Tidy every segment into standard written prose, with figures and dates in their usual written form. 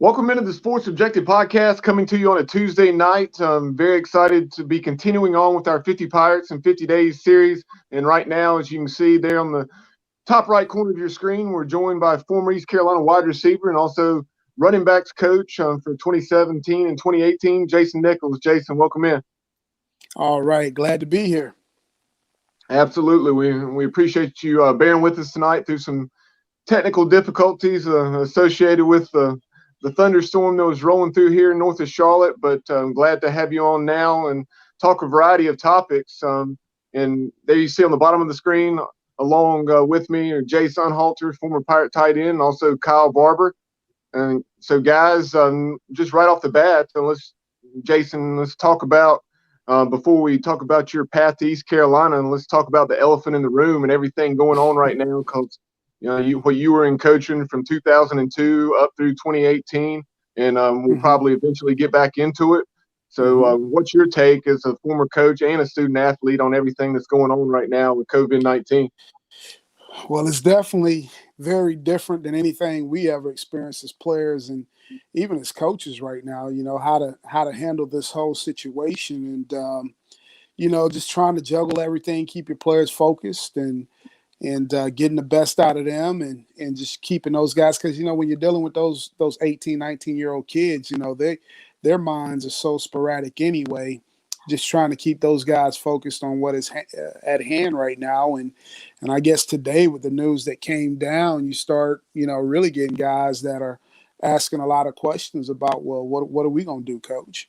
Welcome into the Sports Objective Podcast, coming to you on a Tuesday night. I'm very excited to be continuing on with our 50 Pirates in 50 Days series. And right now, as you can see there on the top right corner of your screen, we're joined by former East Carolina wide receiver and also running backs coach for 2017 and 2018, Jason Nichols. Jason, welcome in. All right. Glad to be here. Absolutely. We appreciate you bearing with us tonight through some technical difficulties associated with the thunderstorm that was rolling through here north of Charlotte, but I'm glad to have you on now and talk a variety of topics. And there you see on the bottom of the screen, along with me, are Jay Sunhalter, former Pirate tight end, and also Kyle Barber. And so, guys, just right off the bat, let's talk about, before we talk about your path to East Carolina, and let's talk about the elephant in the room and everything going on right now, because what you were in coaching from 2002 up through 2018, and we'll probably eventually get back into it. So what's your take as a former coach and a student athlete on everything that's going on right now with COVID-19? Well, it's definitely very different than anything we ever experienced as players and even as coaches right now, how to handle this whole situation and, just trying to juggle everything, keep your players focused and getting the best out of them and just keeping those guys. Because, when you're dealing with those 18, 19-year-old kids, their minds are so sporadic anyway, just trying to keep those guys focused on what is at hand right now. And I guess today with the news that came down, you start, really getting guys that are asking a lot of questions about, well, what are we going to do, Coach?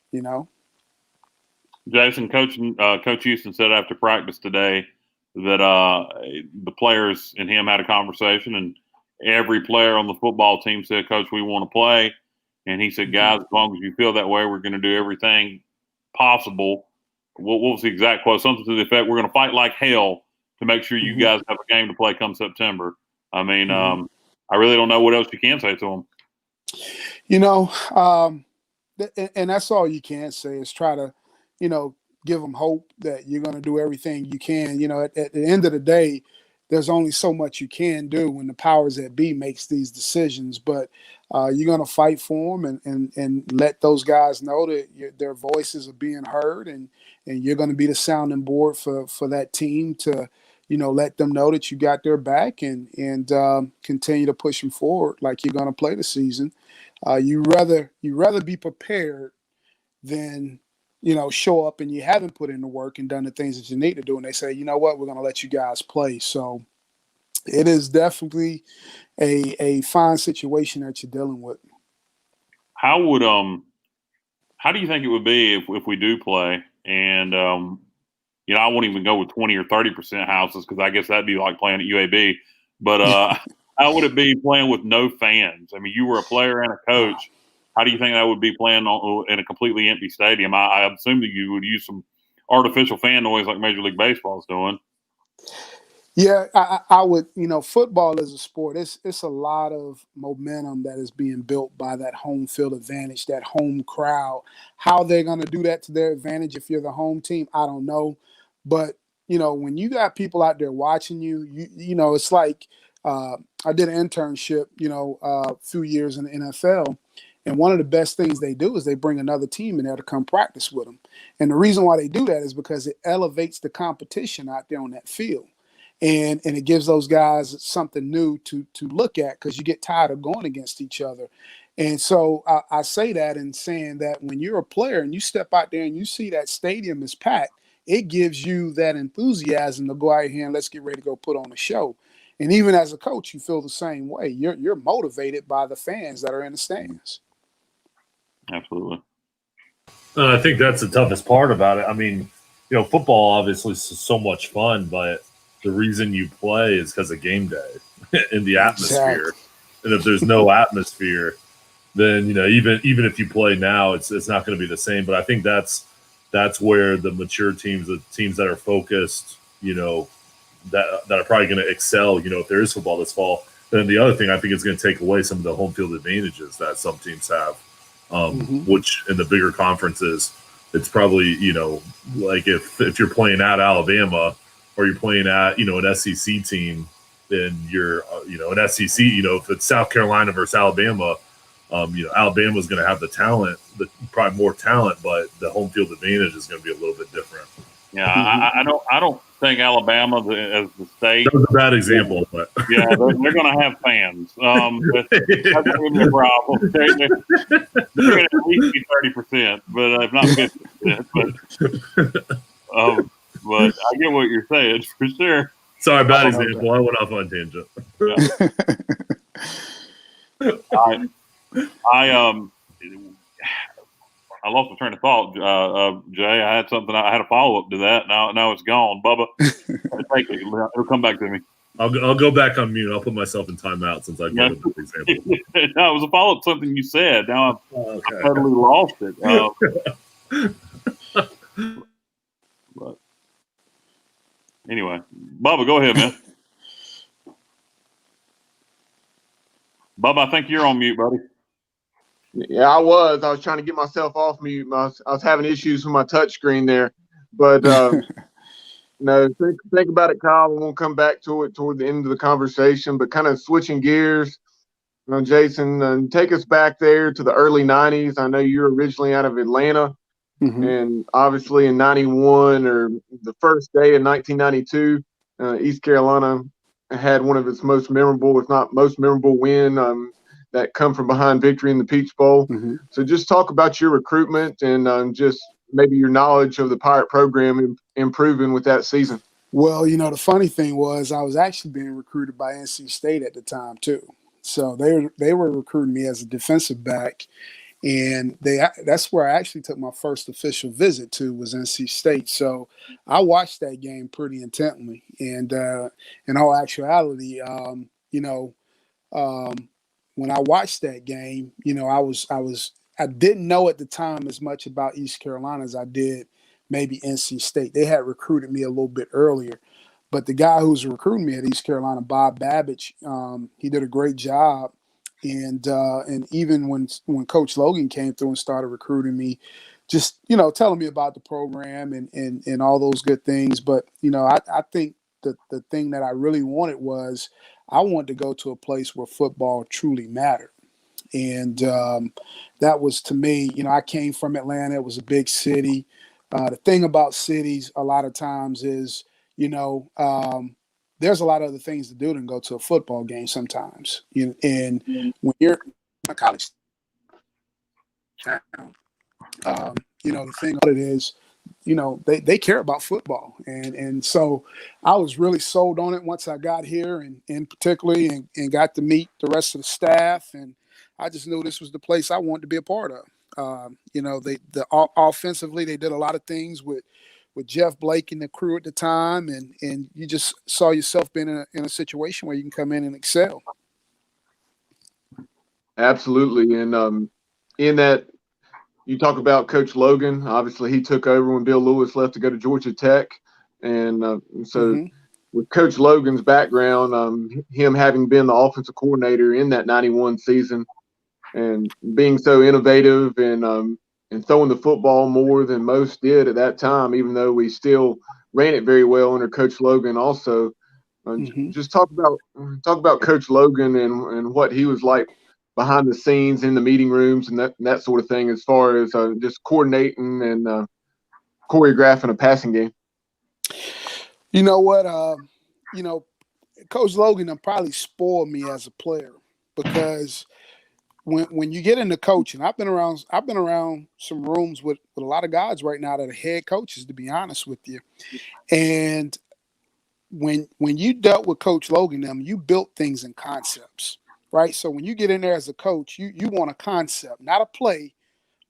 Jason, Coach Houston said after practice today that the players and him had a conversation, and every player on the football team said, Coach, we want to play. And he said, guys, as long as you feel that way, we're going to do everything possible. What was the exact quote? Something to the effect, we're going to fight like hell to make sure you guys have a game to play come September. I mean, I really don't know what else you can say to them. And that's all you can say is try to, give them hope that you're going to do everything you can. At the end of the day, there's only so much you can do when the powers that be makes these decisions. But you're going to fight for them and let those guys know that their voices are being heard, and you're going to be the sounding board for that team to, let them know that you got their back and continue to push them forward like you're going to play the season. You rather be prepared than show up and you haven't put in the work and done the things that you need to do. And they say, you know what, we're going to let you guys play. So it is definitely a fine situation that you're dealing with. How do you think it would be if we do play? And, I won't even go with 20 or 30% houses, because I guess that'd be like playing at UAB. But how would it be playing with no fans? I mean, you were a player and a coach. How do you think that would be playing in a completely empty stadium? I assume that you would use some artificial fan noise like Major League Baseball is doing. Yeah, I would. Football is a sport. It's a lot of momentum that is being built by that home field advantage, that home crowd. How they're going to do that to their advantage if you're the home team, I don't know. But, when you got people out there watching you, it's like I did an internship, a few years in the NFL. And one of the best things they do is they bring another team in there to come practice with them. And the reason why they do that is because it elevates the competition out there on that field. And it gives those guys something new to look at, because you get tired of going against each other. And so I say that in saying that when you're a player and you step out there and you see that stadium is packed, it gives you that enthusiasm to go out here and let's get ready to go put on a show. And even as a coach, you feel the same way. You're motivated by the fans that are in the stands. Absolutely. I think that's the toughest part about it. I mean, football obviously is so much fun, but the reason you play is because of game day and the atmosphere. Exactly. And if there's no atmosphere, then even if you play now, it's not going to be the same. But I think that's where the mature teams, the teams that are focused, that are probably going to excel. If there is football this fall, then the other thing I think is going to take away some of the home field advantages that some teams have. Which in the bigger conferences, it's probably, like if you're playing at Alabama or you're playing at, an SEC team, then you're, an SEC, if it's South Carolina versus Alabama, Alabama's going to have the talent, probably more talent, but the home field advantage is going to be a little bit different. Yeah, I don't think Alabama as the state. That was a bad example, but yeah, they're going to have fans. That's going to be a problem. They're going to at least be 30%, but if not 50%. But I get what you're saying for sure. Sorry, bad example. I went off on a tangent. Yeah. I lost my train of thought, Jay. I had something. I had a follow up to that. Now it's gone. Bubba, take it. It'll come back to me. I'll go back on mute. I'll put myself in timeout since I gave this example. No, it was a follow up to something you said. Now I totally lost it. But anyway, Bubba, go ahead, man. Bubba, I think you're on mute, buddy. Yeah, I was trying to get myself off mute. I was having issues with my touch screen there. But no, think about it, Kyle. We won't come back to it toward the end of the conversation, but kind of switching gears. Jason, take us back there to the early 90s. I know you're originally out of Atlanta. Mm-hmm. And obviously in 91 or the first day in 1992, East Carolina had one of its most memorable, if not most memorable win that come from behind victory in the Peach Bowl. Mm-hmm. So just talk about your recruitment and just maybe your knowledge of the Pirate program improving with that season. Well, the funny thing was I was actually being recruited by NC State at the time too. So they were recruiting me as a defensive back. And that's where I actually took my first official visit to was NC State. So I watched that game pretty intently. And in all actuality, when I watched that game, I didn't know at the time as much about East Carolina as I did maybe NC State. They had recruited me a little bit earlier. But the guy who was recruiting me at East Carolina, Bob Babbage, he did a great job. And even when Coach Logan came through and started recruiting me, just, telling me about the program and all those good things. But, I think the thing that I really wanted was I wanted to go to a place where football truly mattered. And that was, to me, I came from Atlanta. It was a big city. The thing about cities a lot of times is, there's a lot of other things to do than go to a football game sometimes. And when you're in a college town, the thing about it is, they care about football. And so I was really sold on it once I got here and particularly and got to meet the rest of the staff. And I just knew this was the place I wanted to be a part of. Offensively, they did a lot of things with Jeff Blake and the crew at the time, and you just saw yourself being in a situation where you can come in and excel. Absolutely. And in that, you talk about Coach Logan. Obviously, he took over when Bill Lewis left to go to Georgia Tech. And so with Coach Logan's background, him having been the offensive coordinator in that 91 season and being so innovative and throwing the football more than most did at that time, even though we still ran it very well under Coach Logan also. Just talk about Coach Logan and what he was like behind the scenes in the meeting rooms and that sort of thing as far as just coordinating and choreographing a passing game. You know what? Coach Logan probably spoiled me as a player because when you get into coaching, I've been around some rooms with a lot of guys right now that are head coaches, to be honest with you. And when you dealt with Coach Logan, you built things in concepts, right? So when you get in there as a coach, you want a concept, not a play,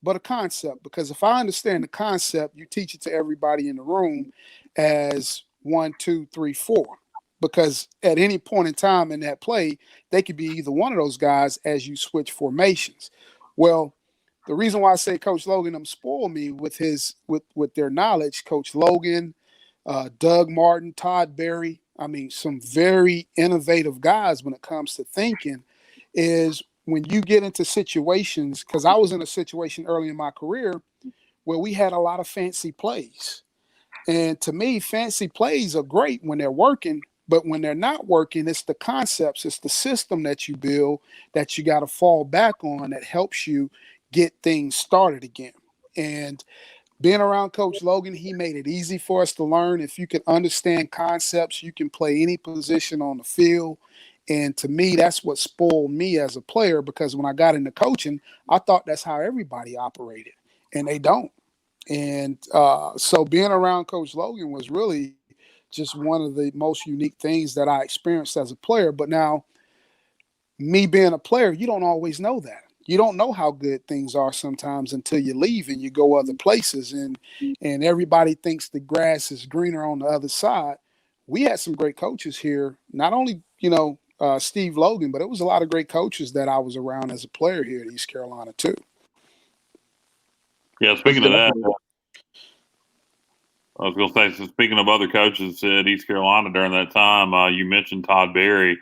but a concept. Because if I understand the concept, you teach it to everybody in the room as 1, 2, 3, 4. Because at any point in time in that play, they could be either one of those guys as you switch formations. Well, the reason why I say Coach Logan spoiled me with their knowledge, Coach Logan, Doug Martin, Todd Berry, some very innovative guys when it comes to thinking, is when you get into situations, because I was in a situation early in my career where we had a lot of fancy plays. And to me, fancy plays are great when they're working, But when they're not working, it's the concepts, it's the system that you build that you got to fall back on that helps you get things started again. And being around Coach Logan, he made it easy for us to learn. If you can understand concepts, you can play any position on the field. And to me, that's what spoiled me as a player, because when I got into coaching, I thought that's how everybody operated, and they don't. And so being around Coach Logan was really just one of the most unique things that I experienced as a player. But now, me being a player, you don't always know that. You don't know how good things are sometimes until you leave and you go other places, and everybody thinks the grass is greener on the other side. We had some great coaches here, not only Steve Logan, but it was a lot of great coaches that I was around as a player here at East Carolina too. Yeah, speaking of that, I was going to say, so speaking of other coaches at East Carolina during that time, you mentioned Todd Berry,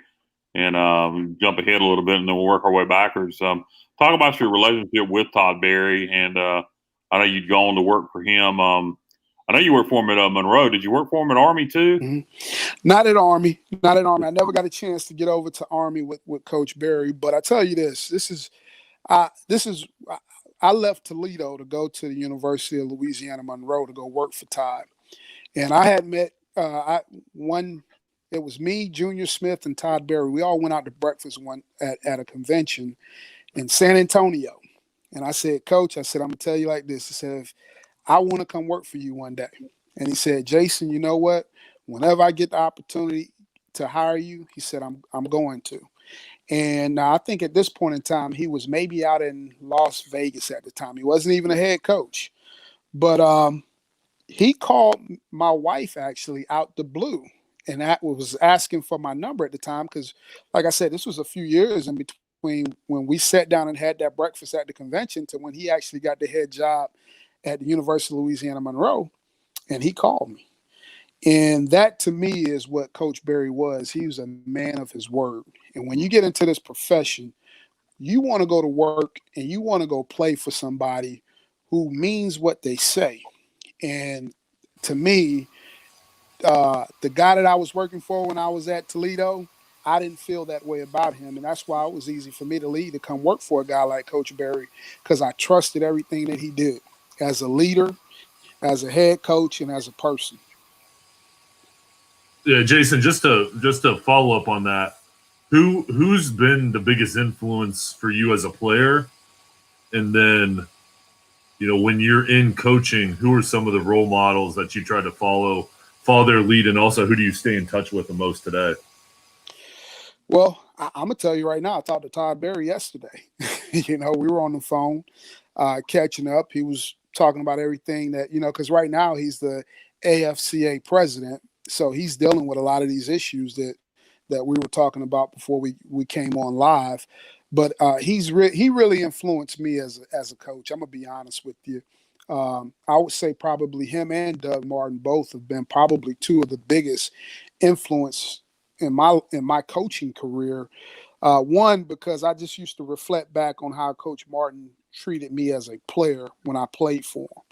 and jump ahead a little bit and then we'll work our way backwards. Talk about your relationship with Todd Berry, and I know you'd go on to work for him. I know you worked for him at Monroe. Did you work for him at Army too? Mm-hmm. Not at Army. I never got a chance to get over to Army with Coach Berry. But I tell you this is I left Toledo to go to the University of Louisiana Monroe to go work for Todd, and I had met it was me, Junior Smith, and Todd Berry. We all went out to breakfast at a convention in San Antonio, and I said, Coach, I'm gonna tell you like this. I said, if I want to come work for you one day, and he said, Jason, you know what? Whenever I get the opportunity to hire you, he said, I'm going to. And I think at this point in time, he was maybe out in Las Vegas at the time. He wasn't even a head coach. But he called my wife actually out the blue, and that was asking for my number at the time because, like I said, this was a few years in between when we sat down and had that breakfast at the convention to when he actually got the head job at the University of Louisiana Monroe, and he called me. And that to me is what Coach Berry was. He was a man of his word. And when you get into this profession, you want to go to work and you want to go play for somebody who means what they say. And to me, the guy that I was working for when I was at Toledo, I didn't feel that way about him. And that's why it was easy for me to leave to come work for a guy like Coach Berry, because I trusted everything that he did as a leader, as a head coach, and as a person. Yeah, Jason, just to follow up on that, who's been the biggest influence for you as a player? And then, when you're in coaching, who are some of the role models that you try to follow their lead, and also who do you stay in touch with the most today? Well, I'm gonna tell you right now. I talked to Todd Berry yesterday. We were on the phone, catching up. He was talking about everything that because right now he's the AFCA president, so he's dealing with a lot of these issues that we were talking about before we came on live. But he really influenced me as a coach. I'm gonna be honest with you. I would say probably him and Doug Martin both have been probably two of the biggest influence in my coaching career. One, because I just used to reflect back on how Coach Martin treated me as a player when I played for him,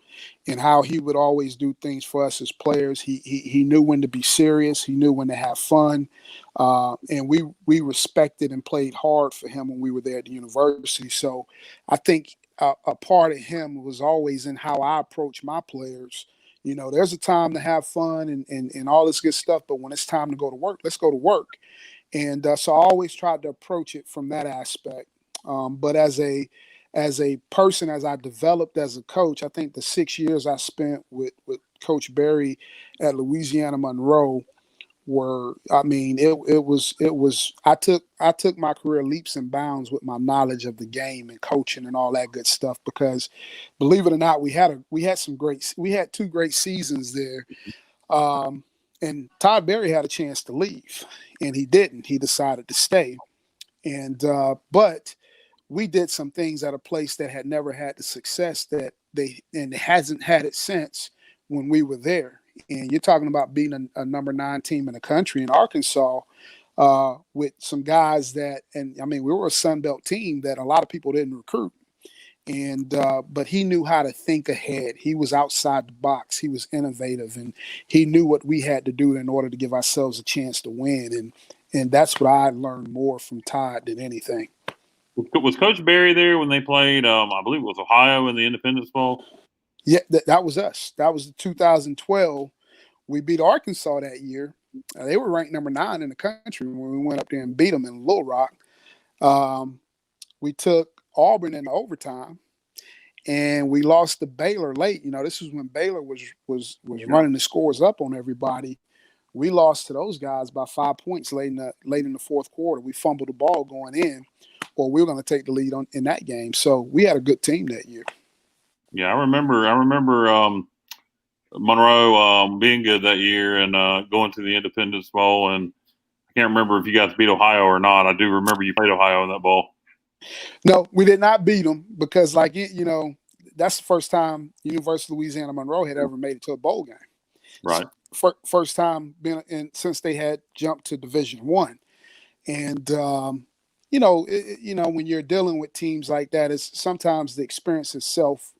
and how he would always do things for us as players. He knew when to be serious. He knew when to have fun, and we respected and played hard for him when we were there at the university. So I think a part of him was always in how I approach my players. There's a time to have fun and all this good stuff, but when it's time to go to work, let's go to work. And so I always tried to approach it from that aspect. But as a person, as I developed as a coach, I think the 6 years I spent with Coach Berry at Louisiana Monroe it was I took my career leaps and bounds with my knowledge of the game and coaching and all that good stuff, because believe it or not, we had two great seasons there. And Todd Berry had a chance to leave, and he didn't. He decided to stay. And but we did some things at a place that had never had the success and hasn't had it since when we were there. And you're talking about being a number 9 team in the country in Arkansas, with some guys we were a Sun Belt team that a lot of people didn't recruit. And but he knew how to think ahead. He was outside the box. He was innovative, and he knew what we had to do in order to give ourselves a chance to win. And that's what I learned more from Todd than anything. Was Coach Barry there when they played? I believe it was Ohio in the Independence Bowl. Yeah, that was us. That was 2012. We beat Arkansas that year. They were ranked number 9 in the country when we went up there and beat them in Little Rock. We took Auburn in overtime, and we lost to Baylor late. This was when Baylor was running the scores up on everybody. We lost to those guys by 5 points late in the fourth quarter. We fumbled the ball going in, or we were going to take the lead in that game. So we had a good team that year. Yeah, I remember Monroe being good that year and going to the Independence Bowl. And I can't remember if you guys beat Ohio or not. I do remember you played Ohio in that bowl. No, we did not beat them because, that's the first time University of Louisiana Monroe had ever made it to a bowl game. Right. First time since they had jumped to Division I. And when you're dealing with teams like that, it's sometimes the experience itself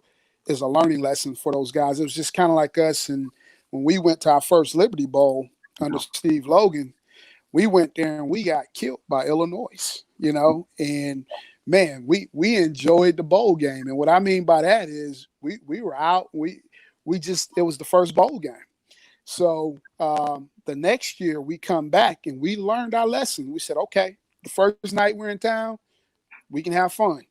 is a learning lesson for those guys. It was just kind of like us, and when we went to our first Liberty Bowl under Steve Logan, we went there and we got killed by Illinois. And man, we enjoyed the bowl game, and what I mean by that is we were out. It was the first bowl game. So the next year we come back and we learned our lesson. We said, okay, the first night we're in town, we can have fun.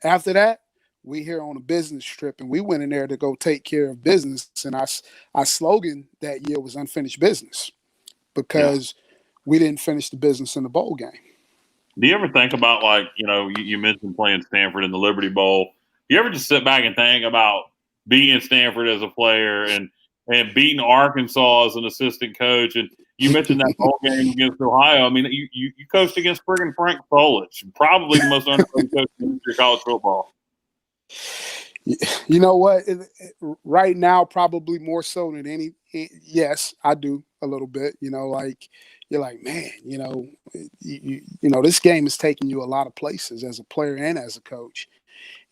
After that, we here on a business trip, and we went in there to go take care of business. And our slogan that year was unfinished business because we didn't finish the business in the bowl game. Do you ever think about, you mentioned playing Stanford in the Liberty Bowl. Do you ever just sit back and think about being Stanford as a player and beating Arkansas as an assistant coach? And you mentioned that bowl game against Ohio. I mean, you coached against friggin' Frank Solich, probably the most underrated coach in college football. You know what? Right now, probably more so than any. Yes, I do a little bit. You're like, man, this game is taking you a lot of places as a player and as a coach,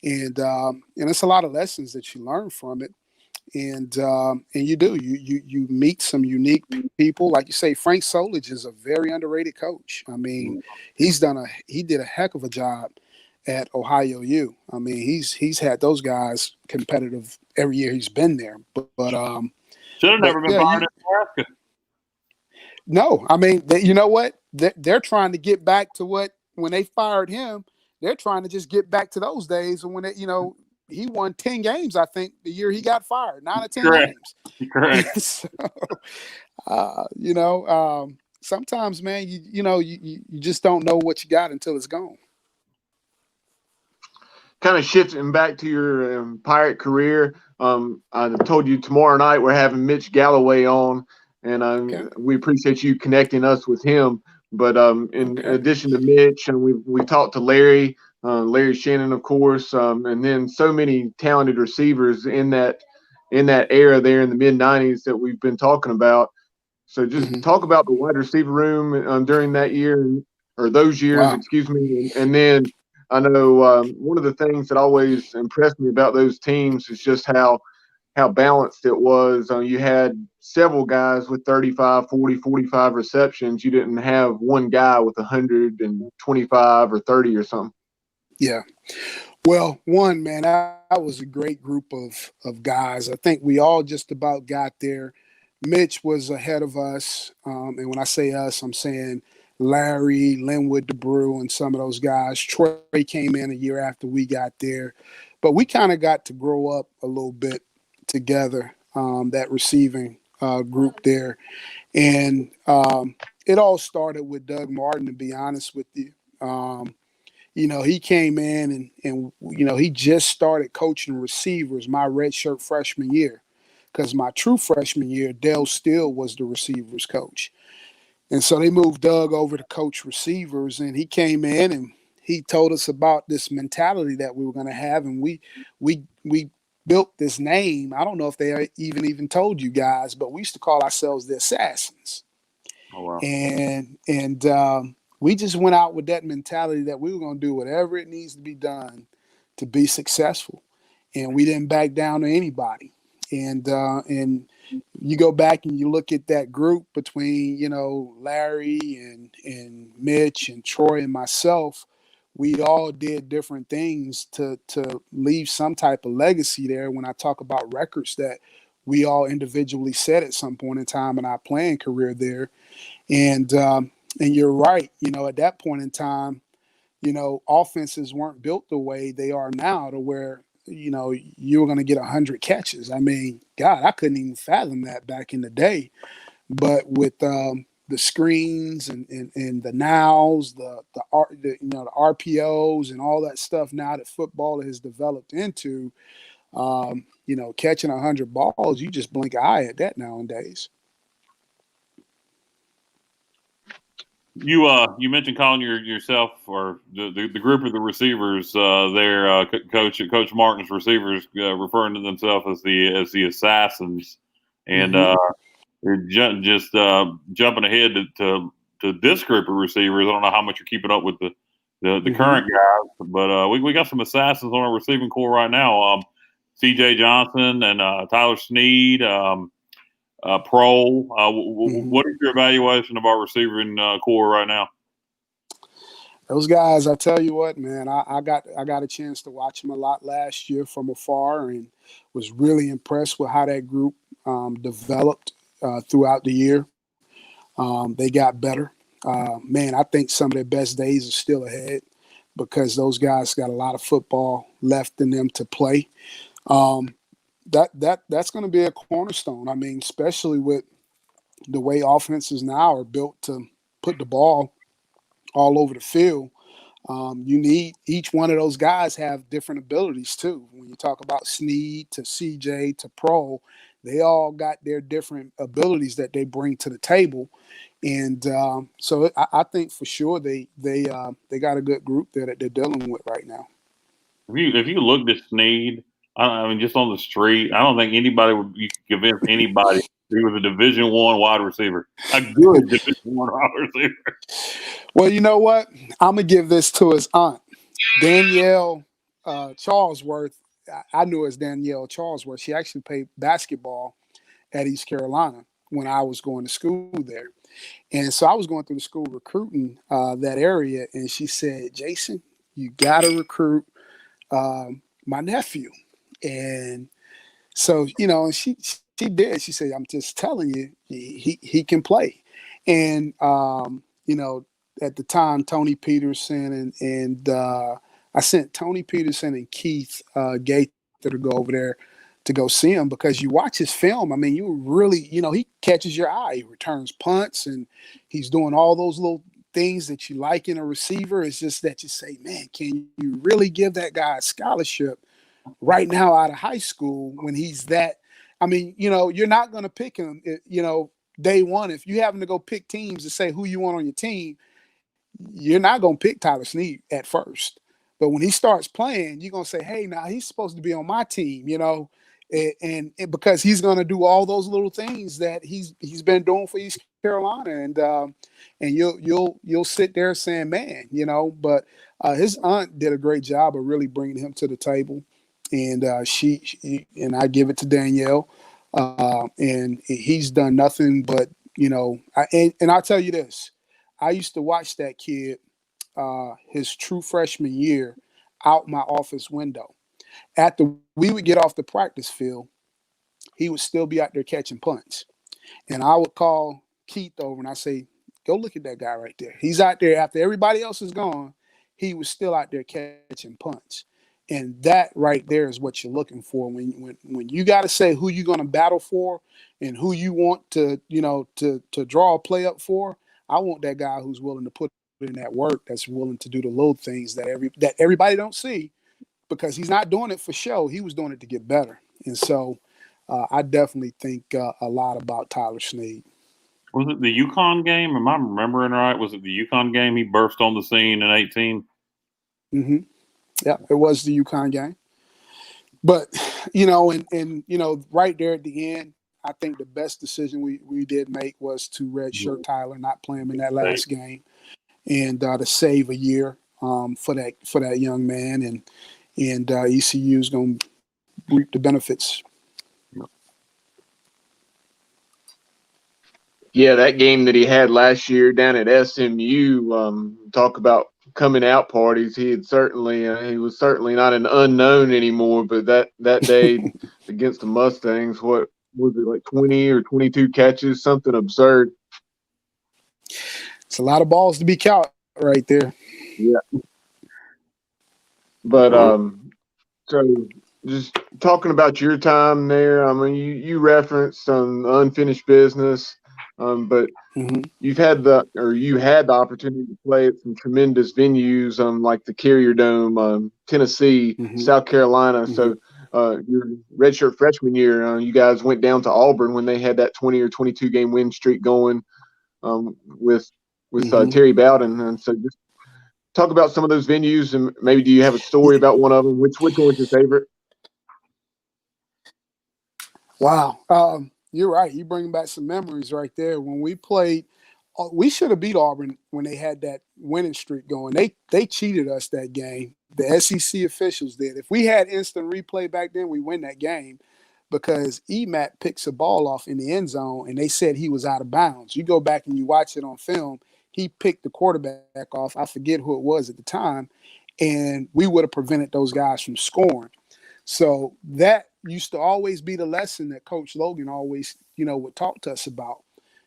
and it's a lot of lessons that you learn from it, and you meet some unique people. Like you say, Frank Solich is a very underrated coach. I mean, he did a heck of a job at Ohio U. I mean, he's had those guys competitive every year he's been there. But should have never been fired in Nebraska. No, I mean, you know what? They're trying to get back to when they fired him. They're trying to just get back to those days when he won 10 games. I think the year he got fired, 9 or 10 Correct. games. Correct. So, sometimes, man, you just don't know what you got until it's gone. Kind of shifting back to your Pirate career, I told you tomorrow night we're having Mitch Galloway on, and we appreciate you connecting us with him. But in addition to Mitch, and we talked to Larry Shannon, of course, and then so many talented receivers in that era there in the mid-'90s that we've been talking about. So just talk about the wide receiver room during that year, or those years, excuse me, and then I know one of the things that always impressed me about those teams is just how balanced it was. You had several guys with 35, 40, 45 receptions. You didn't have one guy with 125 or 30 or something. Yeah. Well, man, that was a great group of guys. I think we all just about got there. Mitch was ahead of us. And when I say us, I'm saying Larry, Linwood, DeBrew, and some of those guys. Troy came in a year after we got there. But we kind of got to grow up a little bit together, that receiving group there. And it all started with Doug Martin, to be honest with you. He came in and he just started coaching receivers my redshirt freshman year, because my true freshman year, Dale Steele was the receivers coach. And so they moved Doug over to coach receivers, and he came in and he told us about this mentality that we were going to have. And we built this name. I don't know if they even told you guys, but we used to call ourselves the Assassins. Oh, wow. And we just went out with that mentality that we were going to do whatever it needs to be done to be successful, and we didn't back down to anybody. And you go back and you look at that group between, you know, Larry and Mitch and Troy and myself. We all did different things to leave some type of legacy there. When I talk about records that we all individually set at some point in time in our playing career there, and you're right. You know, at that point in time, you know, offenses weren't built the way they are now, to where, you know, you were going to get 100 catches. I mean, God, I couldn't even fathom that back in the day. But with the screens and the nows, the you know, the RPOs and all that stuff now that football has developed into, you know, catching 100 balls, you just blink an eye at that nowadays. You mentioned calling yourself or the group of the receivers there, Coach Martin's receivers, referring to themselves as the assassins, and just jumping ahead to this group of receivers. I don't know how much you're keeping up with the current guys, but we got some assassins on our receiving core right now. C.J. Johnson and Tyler Snead. What is your evaluation of our receiving core right now? Those guys, I tell you what, man, I got a chance to watch them a lot last year from afar, and was really impressed with how that group developed throughout the year. They got better. Man, I think some of their best days are still ahead, because those guys got a lot of football left in them to play. That's going to be a cornerstone. I mean, especially with the way offenses now are built to put the ball all over the field. You need each one of those guys have different abilities too. When you talk about Snead to CJ to Pro, they all got their different abilities that they bring to the table. And so I think for sure they got a good group there that they're dealing with right now. If you looked at Snead, I mean, just on the street, I don't think anybody would convince anybody he was a Division I wide receiver, a good Division I wide receiver. Well, you know what? I'm gonna give this to his aunt, Danielle Charlesworth. I knew as Danielle Charlesworth. She actually played basketball at East Carolina when I was going to school there. And so I was going through the school recruiting that area, and she said, Jason, you got to recruit my nephew. And so, you know, and she did. She said, I'm just telling you, he can play. And, you know, at the time, Tony Peterson and I sent Tony Peterson and Keith Gaither to go over there to go see him, because you watch his film. I mean, you really, you know, he catches your eye. He returns punts, and he's doing all those little things that you like in a receiver. It's just that you say, man, can you really give that guy a scholarship right now out of high school when he's that? I mean, you know, you're not going to pick him, you know, day one. If you happen to go pick teams to say who you want on your team, you're not going to pick Tyler Snead at first. But when he starts playing, you're going to say, hey, now he's supposed to be on my team, you know, and because he's going to do all those little things that he's been doing for East Carolina. And you'll sit there saying, man, you know, but his aunt did a great job of really bringing him to the table. And she and I give it to Danielle. And he's done nothing but, you know, and I'll tell you this. I used to watch that kid his true freshman year out my office window. After we would get off the practice field, he would still be out there catching punts. And I would call Keith over and I say, go look at that guy right there. He's out there after everybody else is gone. He was still out there catching punts. And that right there is what you're looking for when you got to say who you're going to battle for and who you want to, you know, to draw a play up for. I want that guy who's willing to put in that work, that's willing to do the little things that everybody don't see, because he's not doing it for show. He was doing it to get better. And so I definitely think a lot about Tyler Snead. Was it the UConn game? Am I remembering right? Was it the UConn game? He burst on the scene in 18. Mm-hmm. Yeah, it was the UConn game. But, you know, and you know, right there at the end, I think the best decision we did make was to redshirt Tyler, not play him in that last game, and to save a year for that young man. and ECU is going to reap the benefits. Yeah, that game that he had last year down at SMU, talk about coming out parties. He was certainly not an unknown anymore, but that day against the Mustangs, what was it, like 20 or 22 catches, something absurd. It's a lot of balls to be caught right there. Yeah. But so just talking about your time there, I mean, you referenced some unfinished business, but you had the opportunity to play at some tremendous venues, like the Carrier Dome, Tennessee, South Carolina. So your redshirt freshman year, you guys went down to Auburn when they had that 20 or 22 game win streak going, with Terry Bowden. And so just talk about some of those venues, and maybe do you have a story about one of them? Which one was your favorite? Wow. You're right. You bring back some memories right there. When we played, we should have beat Auburn when they had that winning streak going. They cheated us that game. The SEC officials did. If we had instant replay back then, we win that game because EMAT picks a ball off in the end zone, and they said he was out of bounds. You go back and you watch it on film. He picked the quarterback off. I forget who it was at the time, and we would have prevented those guys from scoring. So that used to always be the lesson that Coach Logan always, would talk to us about.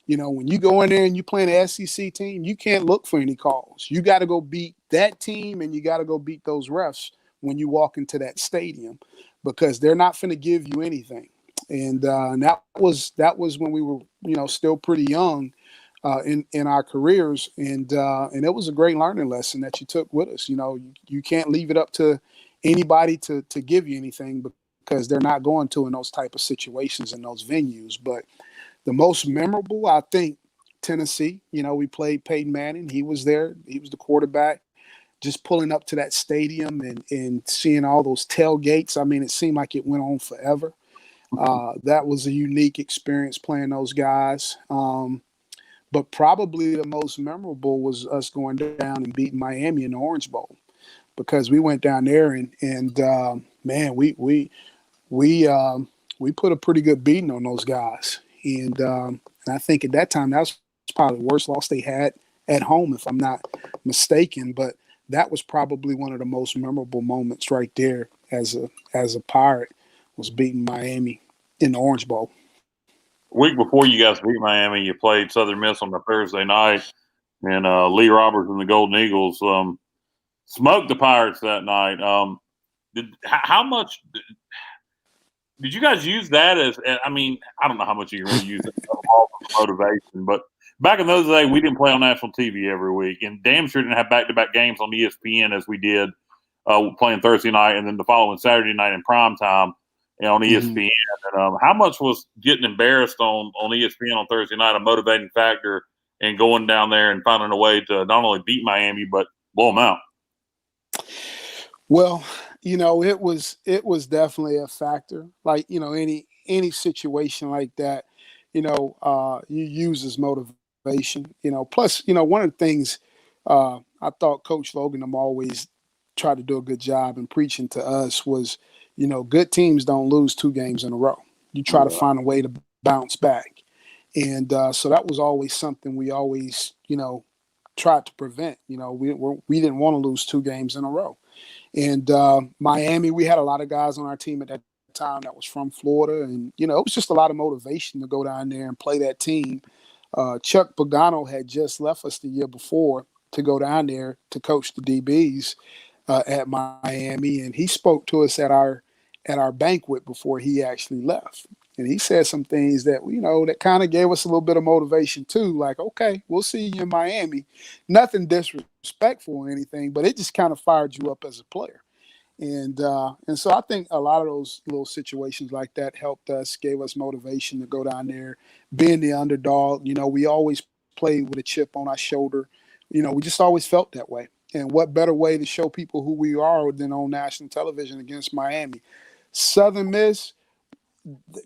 When you go in there and you play an SEC team, you can't look for any calls. You got to go beat that team, and you got to go beat those refs when you walk into that stadium, because they're not going to give you anything. And that was when we were, still pretty young in our careers, and it was a great learning lesson that you took with us. You can't leave it up to anybody to give you anything, because they're not going to in those type of situations in those venues. But the most memorable, I think, Tennessee. We played Peyton Manning. He was there. He was the quarterback. Just pulling up to that stadium and seeing all those tailgates. I mean, it seemed like it went on forever. That was a unique experience playing those guys. But probably the most memorable was us going down and beating Miami in the Orange Bowl, because we went down there and man, we put a pretty good beating on those guys. And I think at that time that was probably the worst loss they had at home, if I'm not mistaken. But that was probably one of the most memorable moments right there as a Pirate, was beating Miami in the Orange Bowl. A week before you guys beat Miami, you played Southern Miss on a Thursday night, and Lee Roberts and the Golden Eagles smoked the Pirates that night. How much did you guys use that as? I mean, I don't know how much you really use it for motivation, but back in those days, we didn't play on national TV every week, and damn sure didn't have back-to-back games on ESPN as we did playing Thursday night and then the following Saturday night in prime time on ESPN. And how much was getting embarrassed on ESPN on Thursday night a motivating factor in going down there and finding a way to not only beat Miami but blow them out? Well, it was definitely a factor. Like, any situation like that, you use as motivation. Plus, one of the things I thought Coach Logan always tried to do a good job in preaching to us was, good teams don't lose 2 games in a row. You try to find a way to bounce back. And so that was always something we always, tried to prevent. We didn't want to lose 2 games in a row. And Miami, we had a lot of guys on our team at that time that was from Florida. And, it was just a lot of motivation to go down there and play that team. Chuck Pagano had just left us the year before to go down there to coach the DBs at Miami. And he spoke to us at our banquet before he actually left. And he said some things that, that kind of gave us a little bit of motivation too. Like, okay, we'll see you in Miami. Nothing disrespectful or anything, but it just kind of fired you up as a player. And so I think a lot of those little situations like that helped us, gave us motivation to go down there, being the underdog. We always played with a chip on our shoulder. We just always felt that way. And what better way to show people who we are than on national television against Miami? Southern Miss,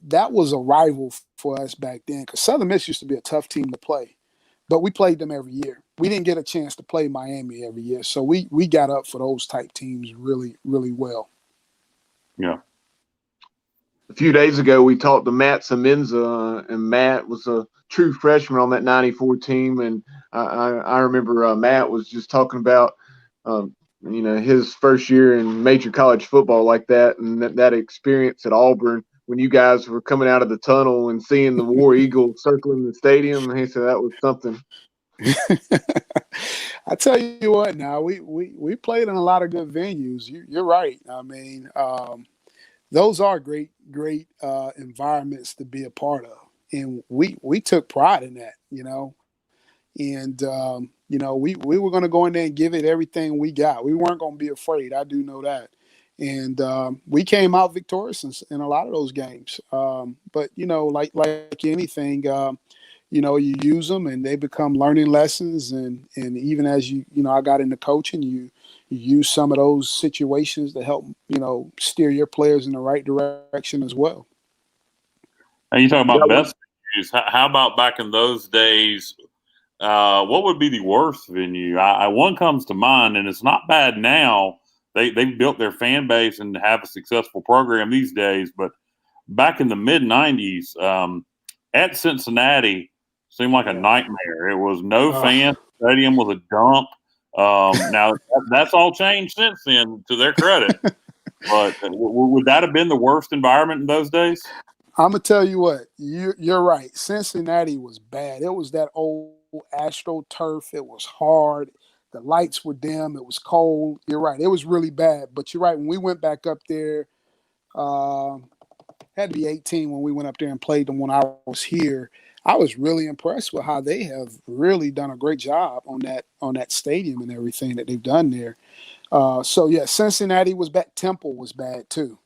that was a rival for us back then, because Southern Miss used to be a tough team to play, but we played them every year. We didn't get a chance to play Miami every year, so we got up for those type teams really, really well. Yeah. A few days ago, we talked to Matt Semenza, and Matt was a true freshman on that '94 team. And I remember Matt was just talking about, his first year in major college football like that, and that experience at Auburn when you guys were coming out of the tunnel and seeing the War Eagle circling the stadium. And he said that was something. I tell you what, now we played in a lot of good venues. You're right. I mean, those are great environments to be a part of, and we took pride in that, and we were going to go in there and give it everything we got. We weren't going to be afraid. I do know that, and we came out victorious in a lot of those games. But like anything. You use them and they become learning lessons. And even as I got into coaching, you use some of those situations to help, steer your players in the right direction as well. And you talk about best venues. How about back in those days? What would be the worst venue? One comes to mind, and it's not bad now. They've built their fan base and have a successful program these days. But back in the mid '90s, at Cincinnati, seemed like a nightmare. It was no fans. The stadium was a dump. Now that's all changed since then, to their credit. But would that have been the worst environment in those days? I'm gonna tell you what. You're right. Cincinnati was bad. It was that old AstroTurf. It was hard. The lights were dim. It was cold. You're right. It was really bad. But you're right. When we went back up there, had to be 18 when we went up there and played them when I was here. I was really impressed with how they have really done a great job on that stadium and everything that they've done there. Cincinnati was bad. Temple was bad too.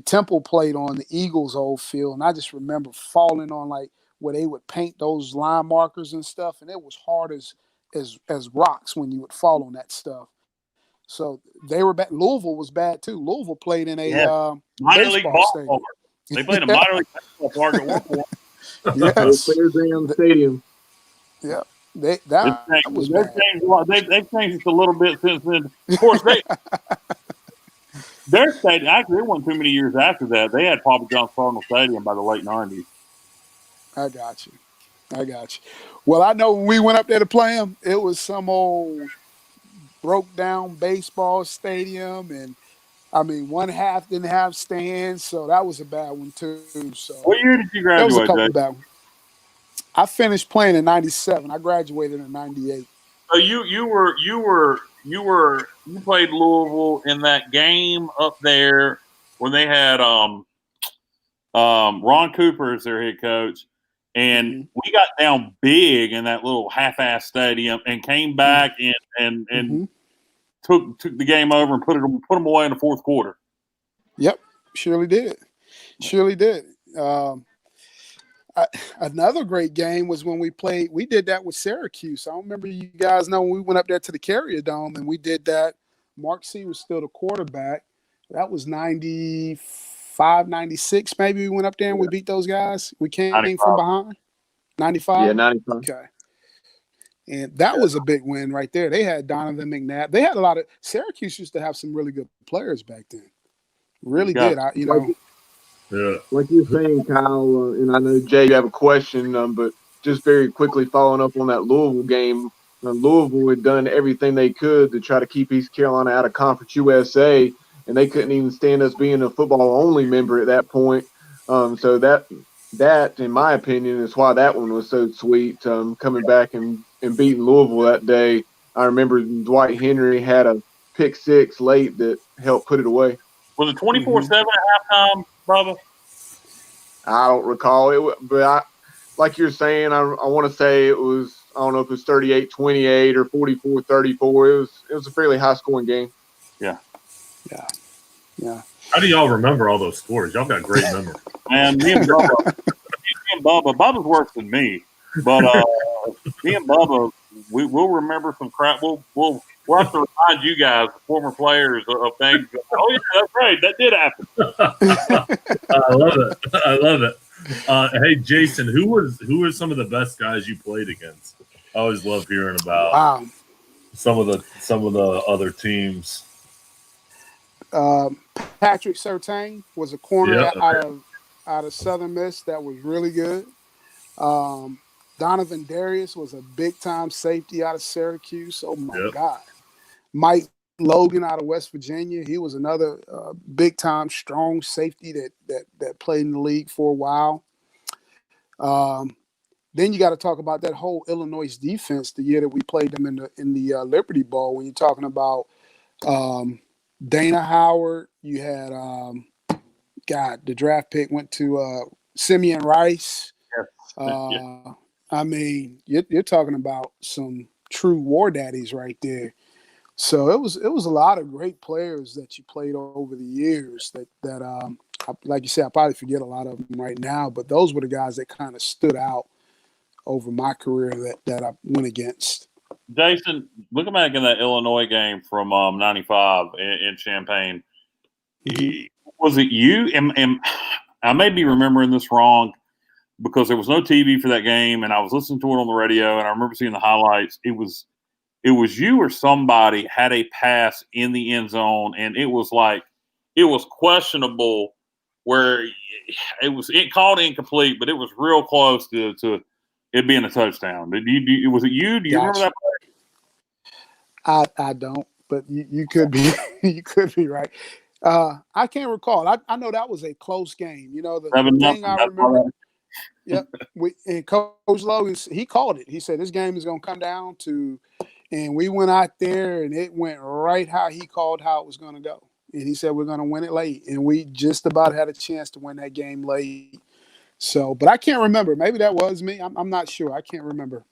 Temple played on the Eagles' old field, and I just remember falling on where they would paint those line markers and stuff, and it was hard as rocks when you would fall on that stuff. So they were bad. Louisville was bad too. Louisville played in a baseball stadium. They played a minor league baseball park at one point. Yes. Stadium. Yeah. That was bad. They've changed it a little bit since then. Of course, their stadium, actually, it wasn't too many years after that. They had Papa John's Cardinal Stadium by the late 90s. I got you. Well, I know when we went up there to play them, it was some old broke down baseball stadium, and I mean, one half didn't have stands, so that was a bad one too. So what year did you graduate? There was a couple of bad ones. I finished playing in '97. I graduated in '98. So you played Louisville in that game up there when they had Ron Cooper as their head coach, and we got down big in that little half-ass stadium and came back and took the game over and put them away in the fourth quarter. Yep, surely did. Another great game was when we did that with Syracuse. I don't remember you guys know when we went up there to the Carrier Dome and we did that. Mark C was still the quarterback. That was 95, 96 maybe. We went up there and we beat those guys. We came 95. From behind. 95? Yeah, 95. Okay. And that was a big win right there. They had Donovan McNabb. They had Syracuse used to have some really good players back then. Really did. Like you're saying, Kyle, and I know, Jay, you have a question, but just very quickly following up on that Louisville game, Louisville had done everything they could to try to keep East Carolina out of Conference USA, and they couldn't even stand us being a football-only member at that point. So that, in my opinion, is why that one was so sweet, coming back and beating Louisville that day. I remember Dwight Henry had a pick six late that helped put it away. Was it 24-7 at halftime, Bubba? I don't recall it, but like you're saying, I want to say it was, I don't know if it was 38-28 or 44-34. It was a fairly high-scoring game. Yeah. How do y'all remember all those scores? Y'all got great memory. Man, me and Bubba's worse than me, but me and Bubba, we'll remember some crap. We'll have to remind you guys, former players, of things. Oh yeah, that's right, that did happen. I love it. Hey, Jason, who were some of the best guys you played against? I always love hearing about some of the other teams. Patrick Surtain was a corner Yeah. out of Southern Miss that was really good. Donovan Darius was a big time safety out of Syracuse. Oh my Yep. God. Mike Logan out of West Virginia. He was another big time strong safety that played in the league for a while. Then you got to talk about that whole Illinois defense the year that we played them in the Liberty Bowl. When you're talking about Dana Howard, you had the draft pick went to Simeon Rice. Yeah. I mean, you're talking about some true war daddies right there. So it was a lot of great players that you played over the years that like you said, I probably forget a lot of them right now, but those were the guys that kind of stood out over my career that I went against. Jason, looking back in that Illinois game from '95 in Champaign, was it you? I may be remembering this wrong because there was no TV for that game, and I was listening to it on the radio, and I remember seeing the highlights. It was you or somebody had a pass in the end zone, and it was questionable where it called incomplete, but it was real close to it being a touchdown. Was it you? Do you remember that play? I don't, but you could be you could be right. I can't recall. I know that was a close game. You know, the thing I remember. Yep. And Coach Logan, he called it. He said this game is going to come down to, and we went out there and it went right how he called how it was going to go. And he said we're going to win it late, and we just about had a chance to win that game late. So, but I can't remember. Maybe that was me. I'm not sure. I can't remember.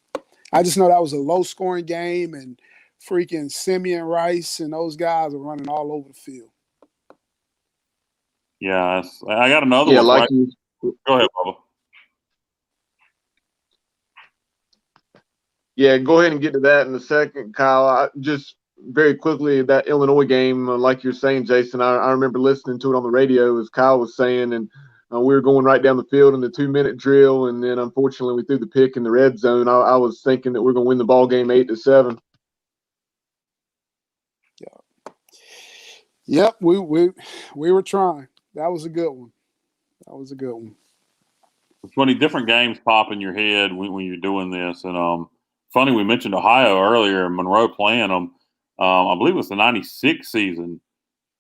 I just know that was a low-scoring game, and freaking Simeon Rice and those guys were running all over the field. Yeah, I got another one. Like Go ahead, Bubba. Yeah, go ahead and get to that in a second, Kyle. Just very quickly, that Illinois game, like you're saying, Jason, I remember listening to it on the radio as Kyle was saying, and we were going right down the field in the 2-minute drill, and then unfortunately we threw the pick in the red zone. I was thinking that we're going to win the ball game 8-7. Yeah. Yep, we were trying. That was a good one. It's funny, different games pop in your head when you're doing this, and funny, we mentioned Ohio earlier and Monroe playing them. I believe it was the 96 season,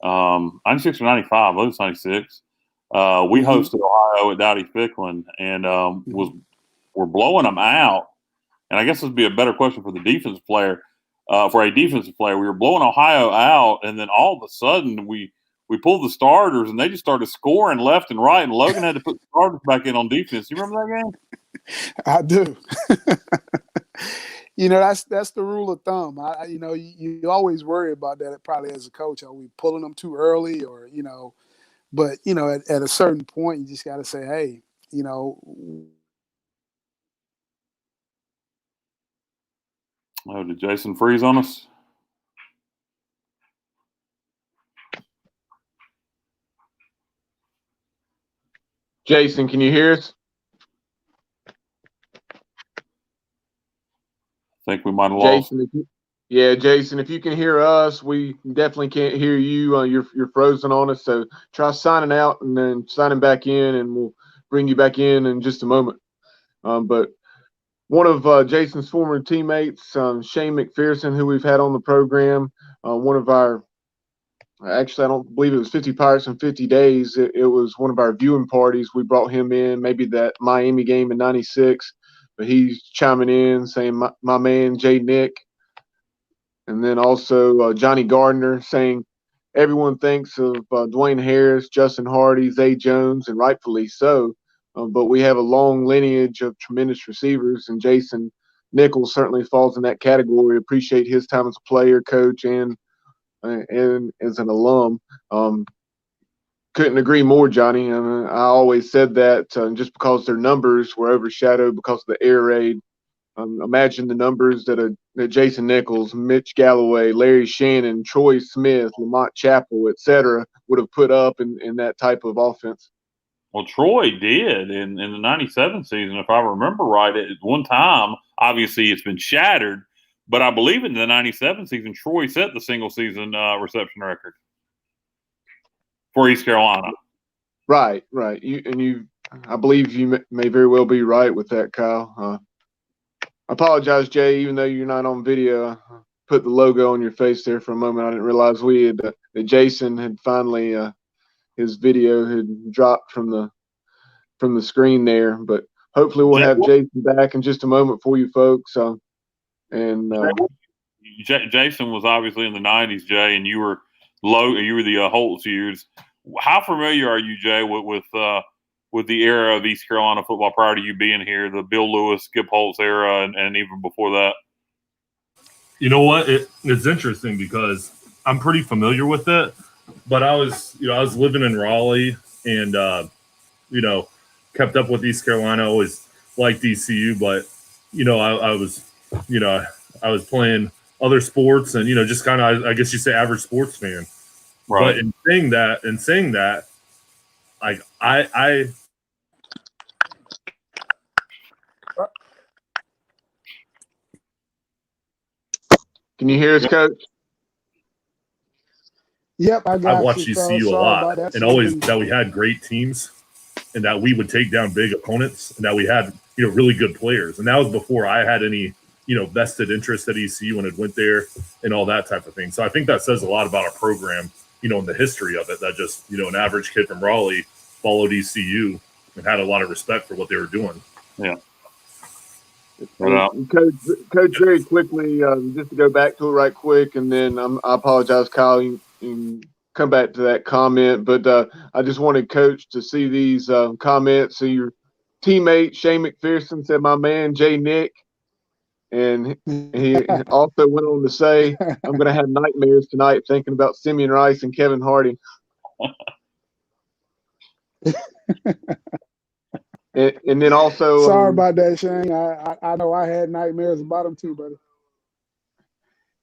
96 or 95. I believe it's 96. We hosted Ohio at Dowdy-Ficklen and we're blowing them out. And I guess this would be a better question for the defensive player. For a defensive player, we were blowing Ohio out, and then all of a sudden we pulled the starters, and they just started scoring left and right, and Logan had to put the starters back in on defense. You remember that game? I do. You know, that's the rule of thumb. You always worry about that probably as a coach. Are we pulling them too early or, but, at a certain point, you just got to say, hey, Oh, did Jason freeze on us? Jason, can you hear us? I think we might have lost. Jason, if you can hear us, we definitely can't hear you. You're frozen on us, so try signing out and then signing back in, and we'll bring you back in just a moment. But one of Jason's former teammates, Shane McPherson, who we've had on the program, one of our actually, I don't believe it was 50 Pirates in 50 days. It was one of our viewing parties. We brought him in, maybe that Miami game in '96, but he's chiming in saying my man Jay Nick. And then also Johnny Gardner saying everyone thinks of Dwayne Harris, Justin Hardy, Zay Jones, and rightfully so. But we have a long lineage of tremendous receivers, and Jason Nichols certainly falls in that category. Appreciate his time as a player, coach, and as an alum. Couldn't agree more, Johnny. I mean, I always said that just because their numbers were overshadowed because of the air raid. Imagine the numbers that Jason Nichols, Mitch Galloway, Larry Shannon, Troy Smith, Lamont Chappell, etc., would have put up in that type of offense. Well, Troy did in the '97 season, if I remember right. At one time, obviously it's been shattered, but I believe in the '97 season, Troy set the single season reception record. for East Carolina. Right. I believe you may very well be right with that, Kyle. I apologize, Jay, even though you're not on video. I put the logo on your face there for a moment. I didn't realize that Jason had finally his video had dropped from the screen there. But hopefully we'll have Jason back in just a moment for you folks. Jason was obviously in the '90s, Jay, and you were the Holtz years. How familiar are you, Jay, with the era of East Carolina football prior to you being here, the Bill Lewis, Skip Holtz era, and even before that? You know what? It's interesting because I'm pretty familiar with it, but I was living in Raleigh and kept up with East Carolina. Always liked ECU, but I was playing other sports and just kind of, I guess you say, average sports fan. Right. But in saying that, like I Can you hear us, Coach? Yep, I got watched you. ECU a lot, and always that we had great teams, and that we would take down big opponents, and that we had really good players, and that was before I had any vested interest at ECU when it went there and all that type of thing. So I think that says a lot about our program, and the history of it. That just an average kid from Raleigh followed ECU and had a lot of respect for what they were doing. Yeah. Coach, very quickly, just to go back to it right quick, and then I apologize, Kyle, you can come back to that comment, but I just wanted Coach to see these comments. So your teammate, Shane McPherson, said, "My man, Jay Nick," and he also went on to say, "I'm going to have nightmares tonight thinking about Simeon Rice and Kevin Harding." And then also, sorry about that, Shane. I know I had nightmares about him too, buddy.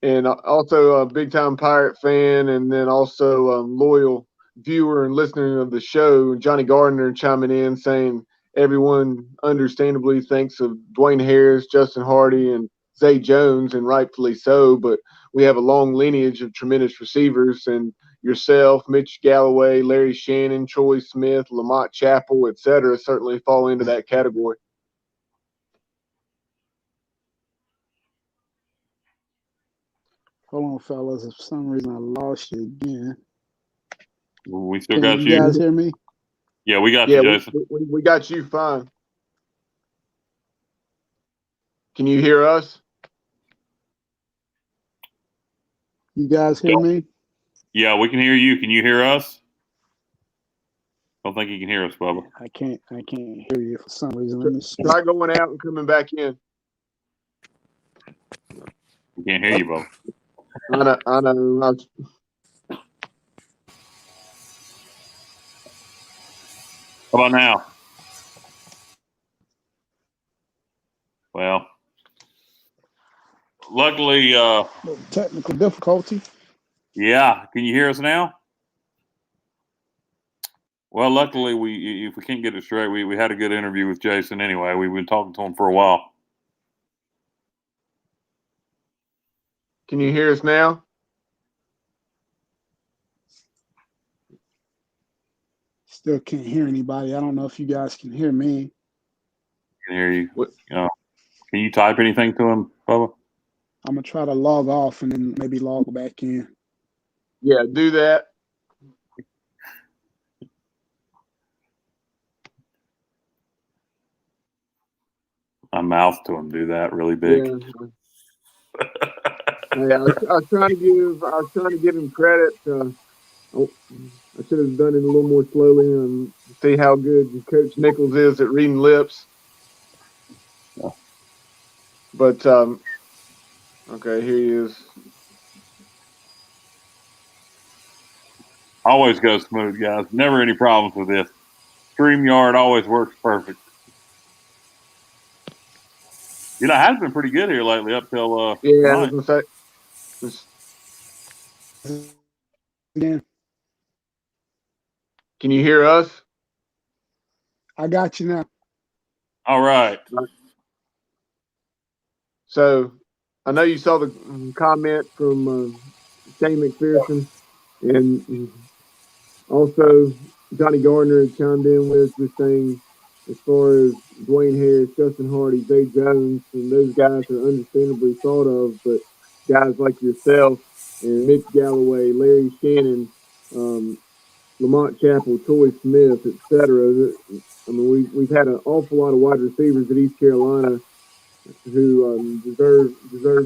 And also a big time Pirate fan, and then also loyal viewer and listener of the show, Johnny Gardner, chiming in saying everyone understandably thinks of Dwayne Harris, Justin Hardy, and Zay Jones, and rightfully so. But we have a long lineage of tremendous receivers, and yourself, Mitch Galloway, Larry Shannon, Troy Smith, Lamont Chappell, etc., certainly fall into that category. Hold on, fellas. For some reason, I lost you again. We still got you. You guys hear me? Yeah, we got you, Jason. We got you fine. Can you hear us? You guys hear me? Yeah, we can hear you. Can you hear us? I don't think you can hear us, Bubba. I can't hear you for some reason. Let me see. Try going out and coming back in. We can't hear you, Bubba. I know. How about now? Well, luckily, technical difficulty. Yeah, can you hear us now? Well, luckily, if we can't get it straight, we had a good interview with Jason anyway. We've been talking to him for a while. Can you hear us now? Still can't hear anybody. I don't know if you guys can hear me. Can hear you. Can you type anything to him, Bubba? I'm gonna try to log off and then maybe log back in. Yeah, do that. I mouth to him. Do that really big. Yeah. I was trying to give him credit. I should have done it a little more slowly and see how good Coach Nichols is at reading lips. Yeah. But okay, here he is. Always goes smooth, guys. Never any problems with this. StreamYard always works perfect. It has been pretty good here lately up till yeah. I was gonna say. Yeah. Can you hear us? I got you now. All right. So I know you saw the comment from Shane McPherson, and Also, Johnny Gardner had chimed in with just saying, as far as Dwayne Harris, Justin Hardy, Zay Jones, and those guys are understandably thought of, but guys like yourself and Mitch Galloway, Larry Shannon, um, Lamont Chappell, Troy Smith, etc. I mean, we've had an awful lot of wide receivers at East Carolina who deserve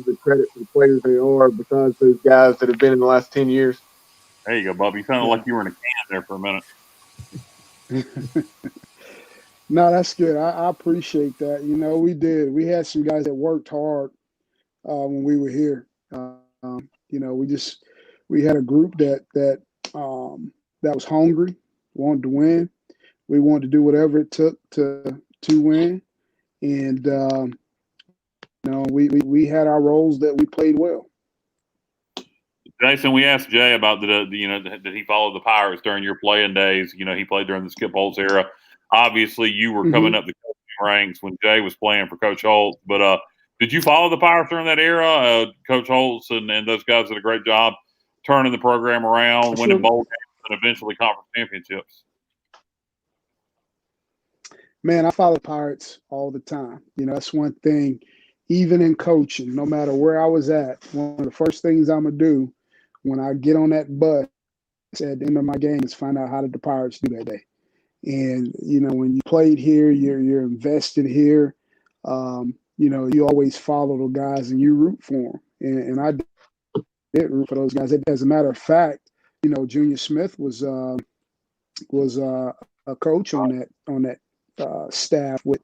the credit for the players they are. Besides those guys that have been in the last 10 years. There you go, Bubby. You sounded Yeah. like you were in a can there for a minute. No, that's good. I appreciate that. We did. We had some guys that worked hard when we were here. We had a group that was hungry, wanted to win. We wanted to do whatever it took to win, and we had our roles that we played well. Jason, we asked Jay about did he follow the Pirates during your playing days? He played during the Skip Holtz era. Obviously, you were coming up the coaching ranks when Jay was playing for Coach Holtz. But did you follow the Pirates during that era? Coach Holtz and those guys did a great job turning the program around, winning bowl games, and eventually conference championships. Man, I follow Pirates all the time. That's one thing. Even in coaching, no matter where I was at, one of the first things I'm going to do when I get on that bus at the end of my game is find out how did the Pirates do that day. And, when you played here, you're invested here. You always follow the guys and you root for them. And I did root for those guys. As a matter of fact, Junior Smith was a coach on that staff with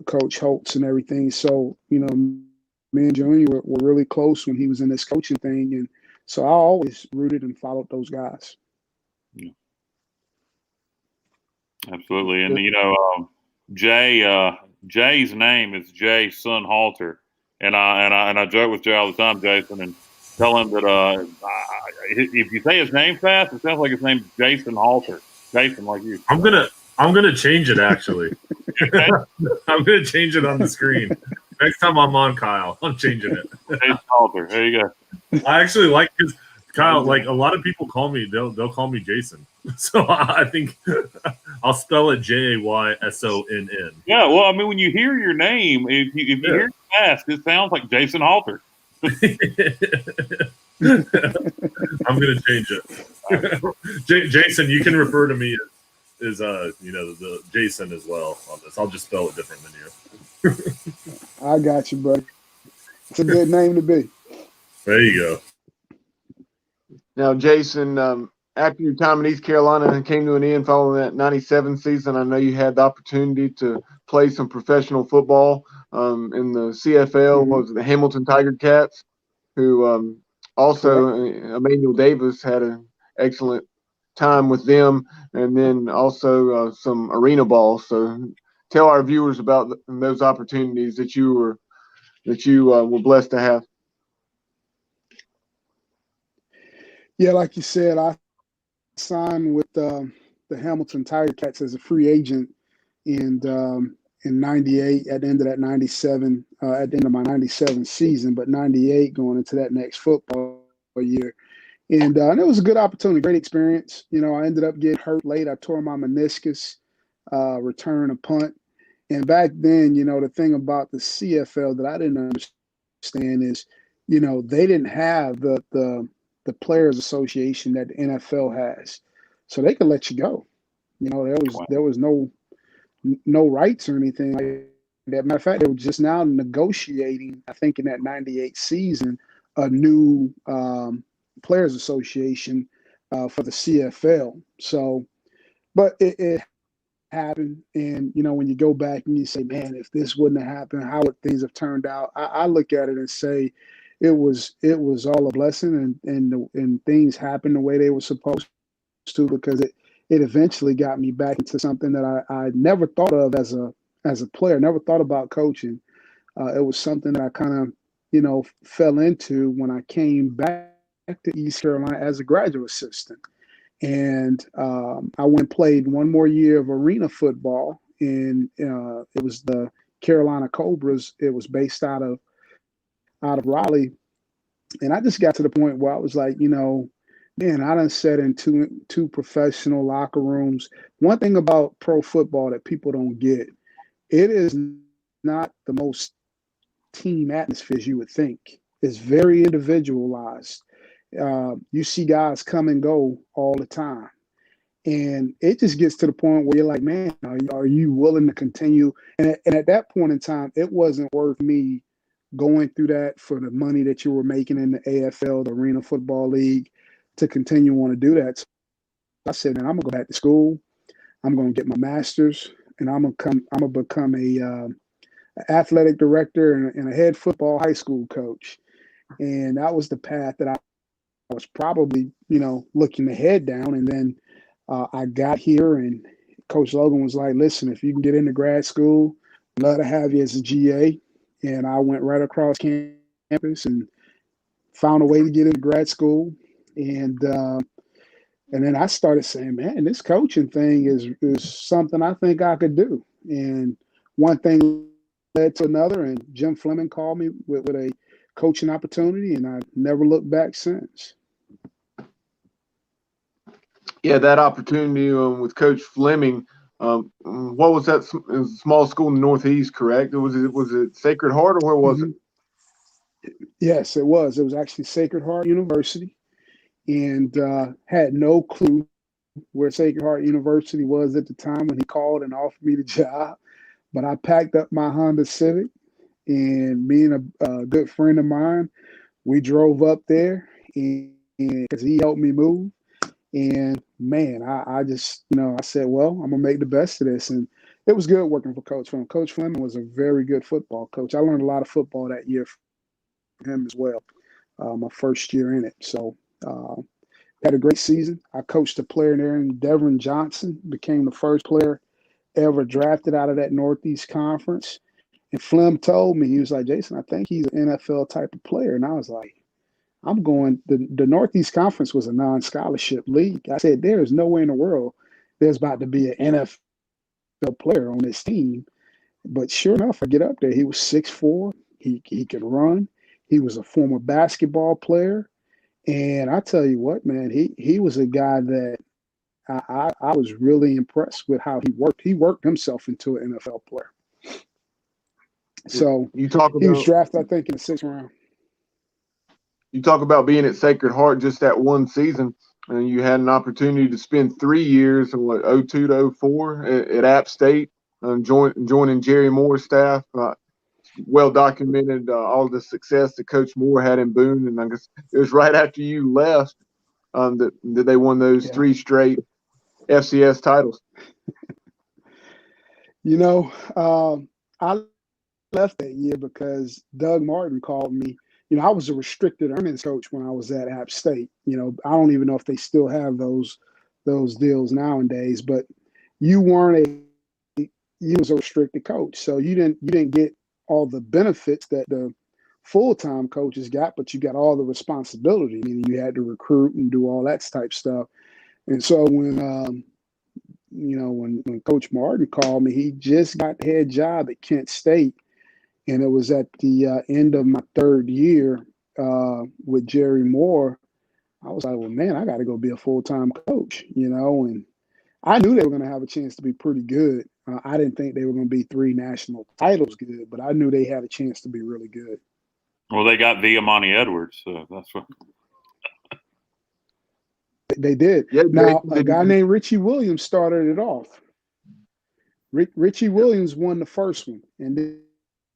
Coach Holtz and everything. So, me and Junior were really close when he was in this coaching thing. And so I always rooted and followed those guys. Yeah. Absolutely. And, Jay's name is Jay Son Halter. And I joke with Jay all the time, Jason, and tell him that if you say his name fast, it sounds like his name's Jason Halter. Jason, like you. I'm gonna change it actually. I'm gonna change it on the screen. Next time I'm on Kyle, I'm changing it. Jason Halter. There you go. I actually like because Kyle, like a lot of people call me, they'll call me Jason. So I think I'll spell it Jaysonn. Yeah, well, I mean, when you hear your name, if you hear it fast, it sounds like Jason Halter. I'm gonna change it. Jason, you can refer to me as the Jason as well on this. I'll just spell it different than you. I got you, buddy. It's a good name to be. There you go. Now, Jason, after your time in East Carolina came to an end following that 97 season, I know you had the opportunity to play some professional football in the CFL. What was it, the Hamilton Tiger Cats, who also Emmanuel Davis had an excellent time with them, and then also some arena ball. So tell our viewers about those opportunities that you were blessed to have. Yeah, like you said, I signed with the Hamilton Tiger Cats as a free agent in '98. At the end of that '97, at the end of my '97 season, but '98 going into that next football year. And it was a good opportunity, great experience. I ended up getting hurt late. I tore my meniscus, return a punt. And back then, the thing about the CFL that I didn't understand is, they didn't have the Players Association that the NFL has, so they could let you go. There was no rights or anything like that. Matter of fact, they were just now negotiating, I think in that '98 season, a new Players Association for the CFL. So, but it happened, and when you go back and you say, man, if this wouldn't have happened, how would things have turned out? I look at it and say it was all a blessing, and things happened the way they were supposed to, because it eventually got me back into something that I never thought of as a player, never thought about coaching. It was something that I kind of fell into when I came back to East Carolina as a graduate assistant. And I went and played one more year of arena football, and it was the Carolina Cobras. It was based out of Raleigh. And I just got to the point where I was like, Man, I done sat in two professional locker rooms. One thing about pro football that people don't get, it is not the most team atmosphere as you would think. It's very individualized. You see guys come and go all the time. And it just gets to the point where you're like, man, are you willing to continue? And at that point in time, it wasn't worth me going through that for the money that you were making in the AFL, the Arena Football League, to continue want to do that. So I said, man, I'm gonna go back to school. I'm gonna get my master's, and I'm gonna become a athletic director and a head football high school coach. And that was the path that I was probably, looking to head down. And then I got here, and Coach Logan was like, listen, if you can get into grad school, love to have you as a GA. And I went right across campus and found a way to get into grad school. And then I started saying, man, this coaching thing is something I think I could do. And one thing led to another, and Jim Fleming called me with a coaching opportunity, and I never looked back since. Yeah, that opportunity with Coach Fleming. What was that small school in the Northeast? Correct? Was it Sacred Heart, or where was it? Yes, it was. It was actually Sacred Heart University, and had no clue where Sacred Heart University was at the time when he called and offered me the job. But I packed up my Honda Civic, and me and a good friend of mine, we drove up there, and because he helped me move. And man, I just, I said, well, I'm gonna make the best of this. And it was good working for Coach Fleming. Coach Fleming was a very good football coach. I learned a lot of football that year from him as well. My first year in it. So had a great season. I coached a player named Devin Johnson, became the first player ever drafted out of that Northeast Conference. And Flem told me, he was like, Jason, I think he's an NFL type of player. And I was like, I'm going, the Northeast Conference was a non-scholarship league. I said, there is no way in the world there's about to be an NFL player on this team. But sure enough, I get up there. He was 6'4". He could run. He was a former basketball player. And I tell you what, man, he was a guy that I was really impressed with how he worked. He worked himself into an NFL player. So he was drafted, I think, in the 6th round. You talk about being at Sacred Heart just that one season, and you had an opportunity to spend 3 years in 02 to 04 at App State, joining Jerry Moore's staff. Well documented all the success that Coach Moore had in Boone, and I guess it was right after you left that they won those 3 straight FCS titles. I left that year because Doug Martin called me. I was a restricted earnings coach when I was at App State. I don't even know if they still have those deals nowadays, but you was a restricted coach. So you didn't get all the benefits that the full-time coaches got, but you got all the responsibility. Meaning you had to recruit and do all that type stuff. And so when Coach Martin called me, he just got the head job at Kent State. And it was at the end of my 3rd year with Jerry Moore. I was like, well, man, I got to go be a full-time coach, and I knew they were going to have a chance to be pretty good. I didn't think they were going to be 3 national titles good, but I knew they had a chance to be really good. Well, they got Viamani Edwards, so that's what. They did. Yeah, now, a guy named Richie Williams started it off. Richie Williams won the first one, and then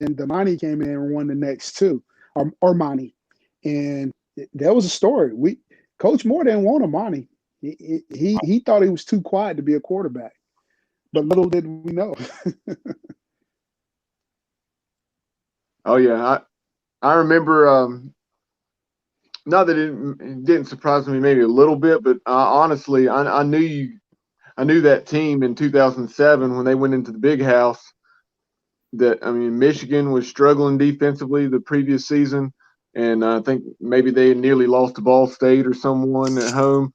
Damani came in and won the next 2, or Armani. And that was a story. Coach Moore didn't want Armani. He thought he was too quiet to be a quarterback. But little did we know. Oh yeah, I remember. Not that it didn't surprise me maybe a little bit, but honestly, I knew that team in 2007 when they went into the Big House. Michigan was struggling defensively the previous season, and I think maybe they had nearly lost to Ball State or someone at home.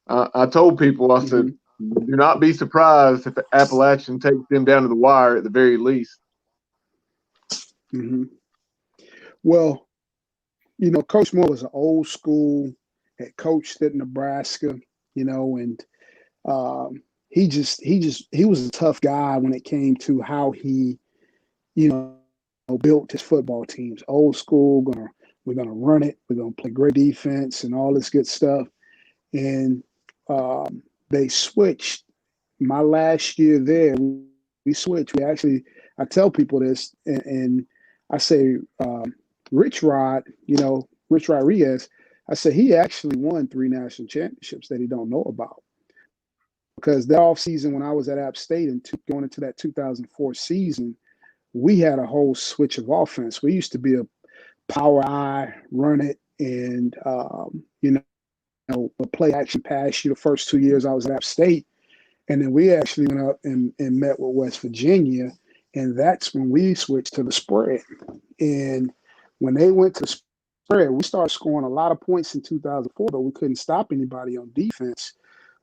I told people, I said, do not be surprised if Appalachian takes them down to the wire at the very least. Mm-hmm. Well, Coach Moore was an old school had coached at Nebraska, and he was a tough guy when it came to how he, built his football teams. Old school, we're gonna run it, we're gonna play great defense and all this good stuff. And they switched. My last year there, we switched. I tell people this, and I say, Rich Rodriguez, I said he actually won 3 national championships that he don't know about. Because that off season when I was at App State and going into that 2004 season, we had a whole switch of offense. We used to be a power eye, run it, and play action pass you the first 2 years I was at App State. And then we actually went up and met with West Virginia, and that's when we switched to the spread. And when they went to the spread, we started scoring a lot of points in 2004, but we couldn't stop anybody on defense.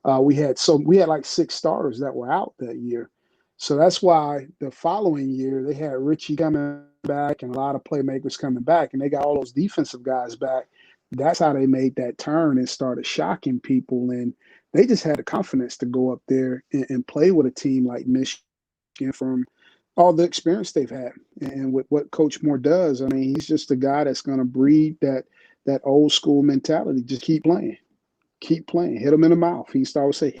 We had like 6 starters that were out that year. So that's why the following year they had Richie coming back and a lot of playmakers coming back, and they got all those defensive guys back. That's how they made that turn and started shocking people. And they just had the confidence to go up there and play with a team like Michigan from all the experience they've had. And with what Coach Moore does, I mean, he's just a guy that's going to breed that old school mentality. Just keep playing, hit them in the mouth. He used to always say,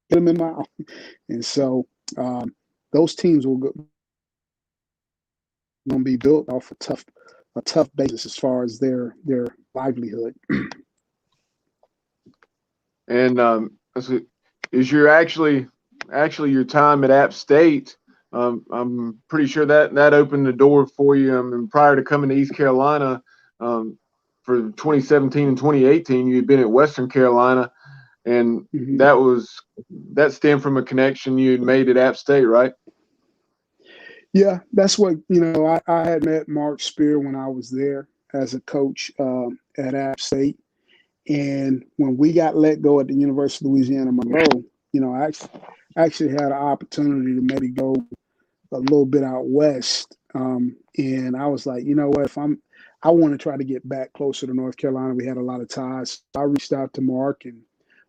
hit them in the mouth. And so those teams will going to be built off a tough basis as far as their livelihood. And is your actually your time at App State? I'm pretty sure that opened the door for you. And prior to coming to East Carolina, for 2017 and 2018, you had been at Western Carolina, and that stemmed from a connection you had made at App State, right? Yeah, that's what I had met Mark Spear when I was there as a coach at App State. And when we got let go at the University of Louisiana Monroe, I actually had an opportunity to maybe go a little bit out west. And I was like, you know what, I want to try to get back closer to North Carolina. We had a lot of ties. So I reached out to Mark, and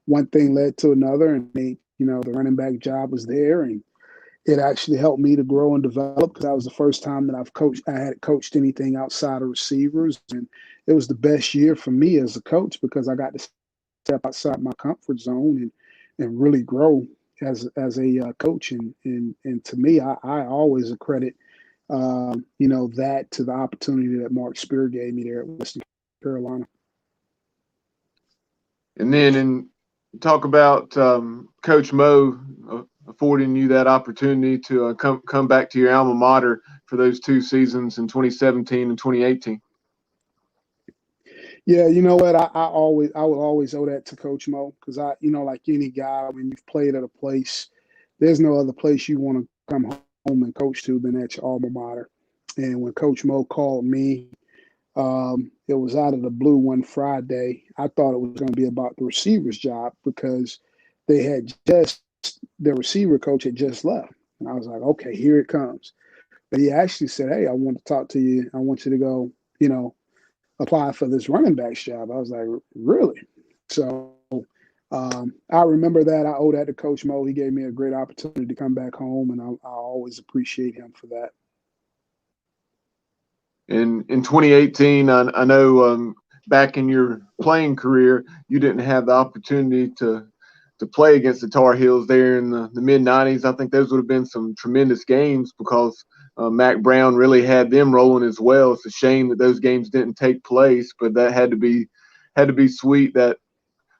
one thing led to another, and the running back job was there, and it actually helped me to grow and develop because that was the first time that I had coached anything outside of receivers. And it was the best year for me as a coach because I got to step outside my comfort zone and really grow as a coach. And to me, I always accredit, that to the opportunity that Mark Spear gave me there at Western Carolina. And then talk about Coach Mo affording you that opportunity to come back to your alma mater for those 2 seasons in 2017 and 2018. Yeah, you know what? I will always owe that to Coach Mo because like any guy, when you've played at a place, there's no other place you want to come home and coach to than at your alma mater. And when Coach Mo called me, it was out of the blue one Friday. I thought it was going to be about the receiver's job because their receiver coach had just left. And I was like, okay, here it comes. But he actually said, hey, I want to talk to you. I want you to go, apply for this running back's job. I was like, really? So I remember that. I owe that to Coach Mo. He gave me a great opportunity to come back home, and I always appreciate him for that. In 2018, I know back in your playing career, you didn't have the opportunity to play against the Tar Heels there in the mid-'90s. I think those would have been some tremendous games because Mac Brown really had them rolling as well. It's a shame that those games didn't take place, but that had to be sweet. That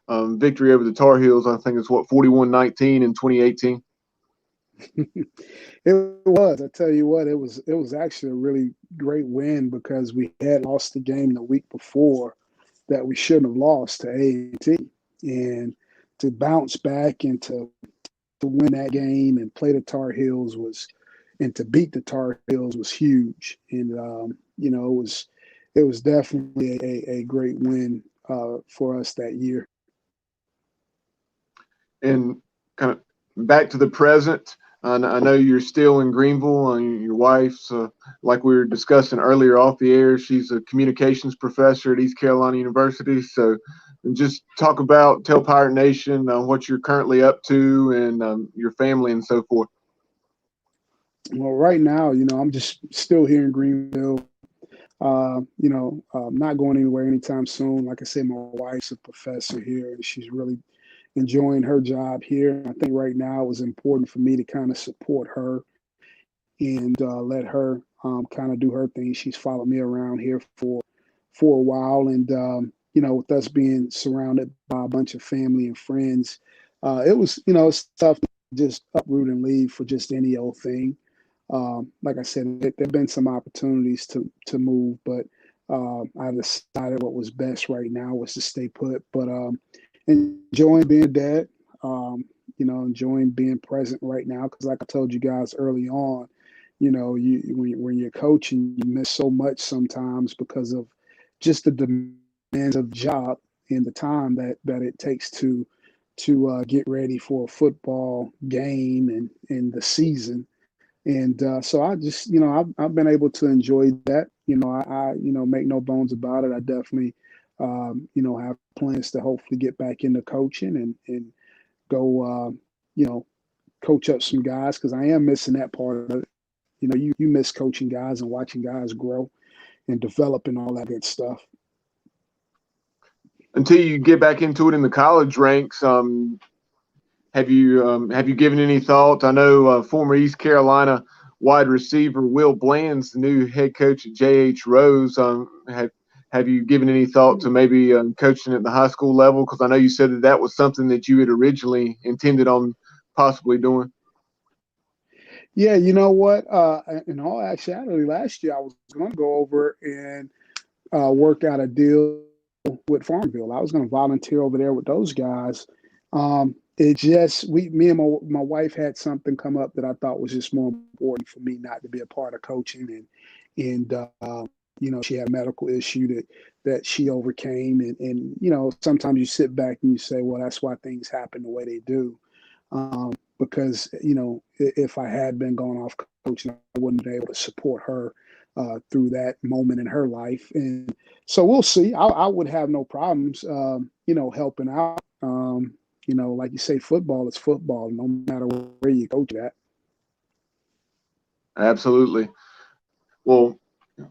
victory over the Tar Heels, I think it's 41-19 in 2018. It was. I tell you what, it was actually a really great win because we had lost the game the week before that we shouldn't have lost to A&T, and to bounce back and to win that game and play the Tar Heels and to beat the Tar Heels was huge. And it was definitely a great win for us that year. And kind of back to the present, I know you're still in Greenville, and your wife's, like we were discussing earlier off the air, she's a communications professor at East Carolina University. So and just tell Pirate Nation what you're currently up to and your family and so forth. Well, right now, I'm just still here in Greenville. Not going anywhere anytime soon. Like I said, my wife's a professor here, and she's really enjoying her job here. I think right now it was important for me to kind of support her and let her kind of do her thing. She's followed me around here for a while, and with us being surrounded by a bunch of family and friends, it was it's tough to just uproot and leave for just any old thing. Like I said, there have been some opportunities to move, but I decided what was best right now was to stay put. But enjoying being a dad, enjoying being present right now, because like I told you guys early on, when you're coaching, you miss so much sometimes because of just the demands of the job and the time that it takes to get ready for a football game and the season. And so I just, I've been able to enjoy that. I make no bones about it. I definitely, have plans to hopefully get back into coaching and go, coach up some guys, because I am missing that part of it. You miss coaching guys and watching guys grow and develop and all that good stuff. Until you get back into it in the college ranks, have you given any thought? I know former East Carolina wide receiver Will Bland's the new head coach at J.H. Rose. Have you given any thought to maybe coaching at the high school level? Because I know you said that was something that you had originally intended on possibly doing. Yeah, you know what? In all actuality, last year I was going to go over and work out a deal with Farmville. I was going to volunteer over there with those guys. It just me and my wife had something come up that I thought was just more important for me not to be a part of coaching, and she had a medical issue that she overcame, and sometimes you sit back and you say, well, that's why things happen the way they do. Because if I had been going off coaching, I wouldn't have been able to support her through that moment in her life. And so we'll see. I would have no problems, helping out. Like you say, football is football, no matter where you coach at. Absolutely. Well,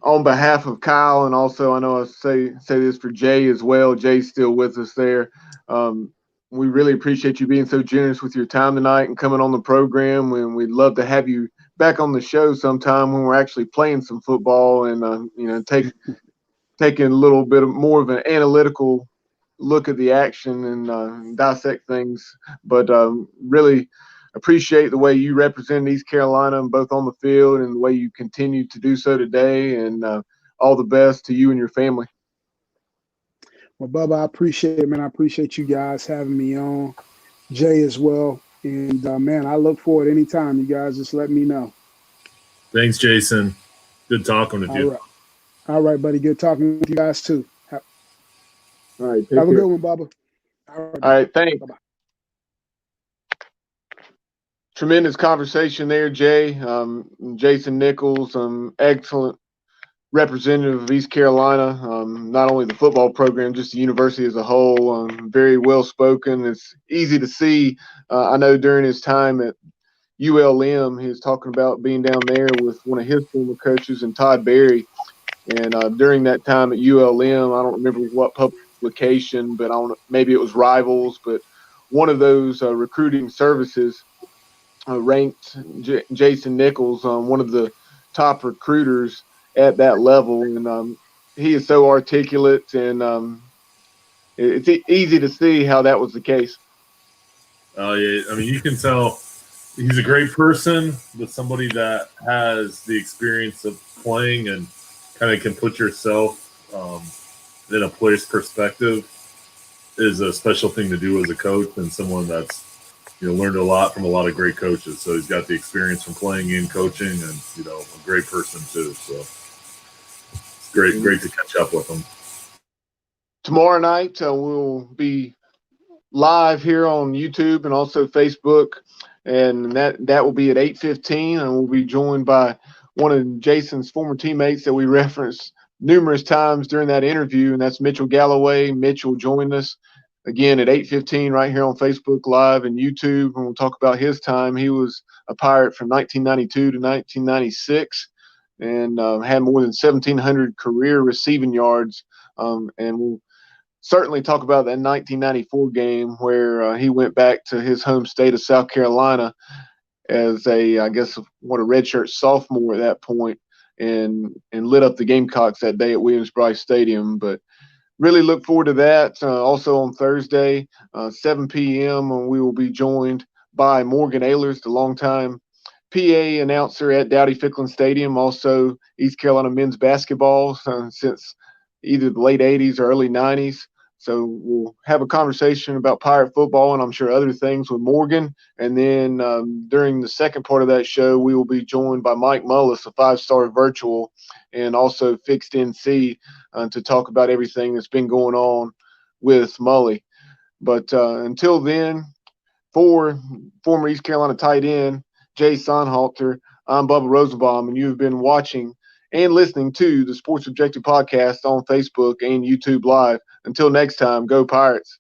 on behalf of Kyle, and also I know I say this for Jay as well. Jay's still with us there. We really appreciate you being so generous with your time tonight and coming on the program. And we'd love to have you back on the show sometime when we're actually playing some football and taking a little bit more of an analytical look at the action and dissect things. But really appreciate the way you represent East Carolina both on the field and the way you continue to do so today. And all the best to you and your family. Well, Bubba, I appreciate it, man. I appreciate you guys having me on. Jay as well. And, man, I look forward anytime. You guys just let me know. Thanks, Jason. Good talking with you. Right. All right, buddy. Good talking with you guys, too. All right. Have a good one, Bubba. All right. Thanks. Bye-bye. Tremendous conversation there, Jay. Jason Nichols, excellent representative of East Carolina, not only the football program, just the university as a whole. Very well spoken. It's easy to see. I know during his time at ULM, he was talking about being down there with one of his former coaches and Todd Berry. And during that time at ULM, I don't remember what publication, but maybe it was Rivals, but one of those recruiting services ranked Jason Nichols one of the top recruiters at that level, and he is so articulate, and it's easy to see how that was the case. Oh yeah, I mean you can tell he's a great person, but somebody that has the experience of playing and kind of can put yourself in a player's perspective is a special thing to do as a coach, and someone that's learned a lot from a lot of great coaches. So he's got the experience from playing and coaching, and a great person too. So it's great to catch up with him. Tomorrow night we'll be live here on YouTube and also Facebook, and that will be at 8:15, and we'll be joined by one of Jason's former teammates that we referenced numerous times during that interview, and that's Mitchell Galloway. Mitchell joined us again at 8:15 right here on Facebook Live and YouTube, and we'll talk about his time. He was a Pirate from 1992 to 1996 and had more than 1,700 career receiving yards, and we'll certainly talk about that 1994 game where he went back to his home state of South Carolina as I guess, a redshirt sophomore at that point, and lit up the Gamecocks that day at Williams-Brice Stadium. But really look forward to that. Also on Thursday, 7 p.m., we will be joined by Morgan Ehlers, the longtime PA announcer at Dowdy-Ficklin Stadium, also East Carolina men's basketball since either the late 80s or early 90s. So we'll have a conversation about Pirate football and I'm sure other things with Morgan. And then during the second part of that show, we will be joined by Mike Mullis, a 5-star virtual, and also Fixed NC to talk about everything that's been going on with Mully. But until then, for former East Carolina tight end Jay Sonhalter, I'm Bubba Rosenbaum, and you've been watching and listening to the Sports Objective Podcast on Facebook and YouTube Live. Until next time, go Pirates.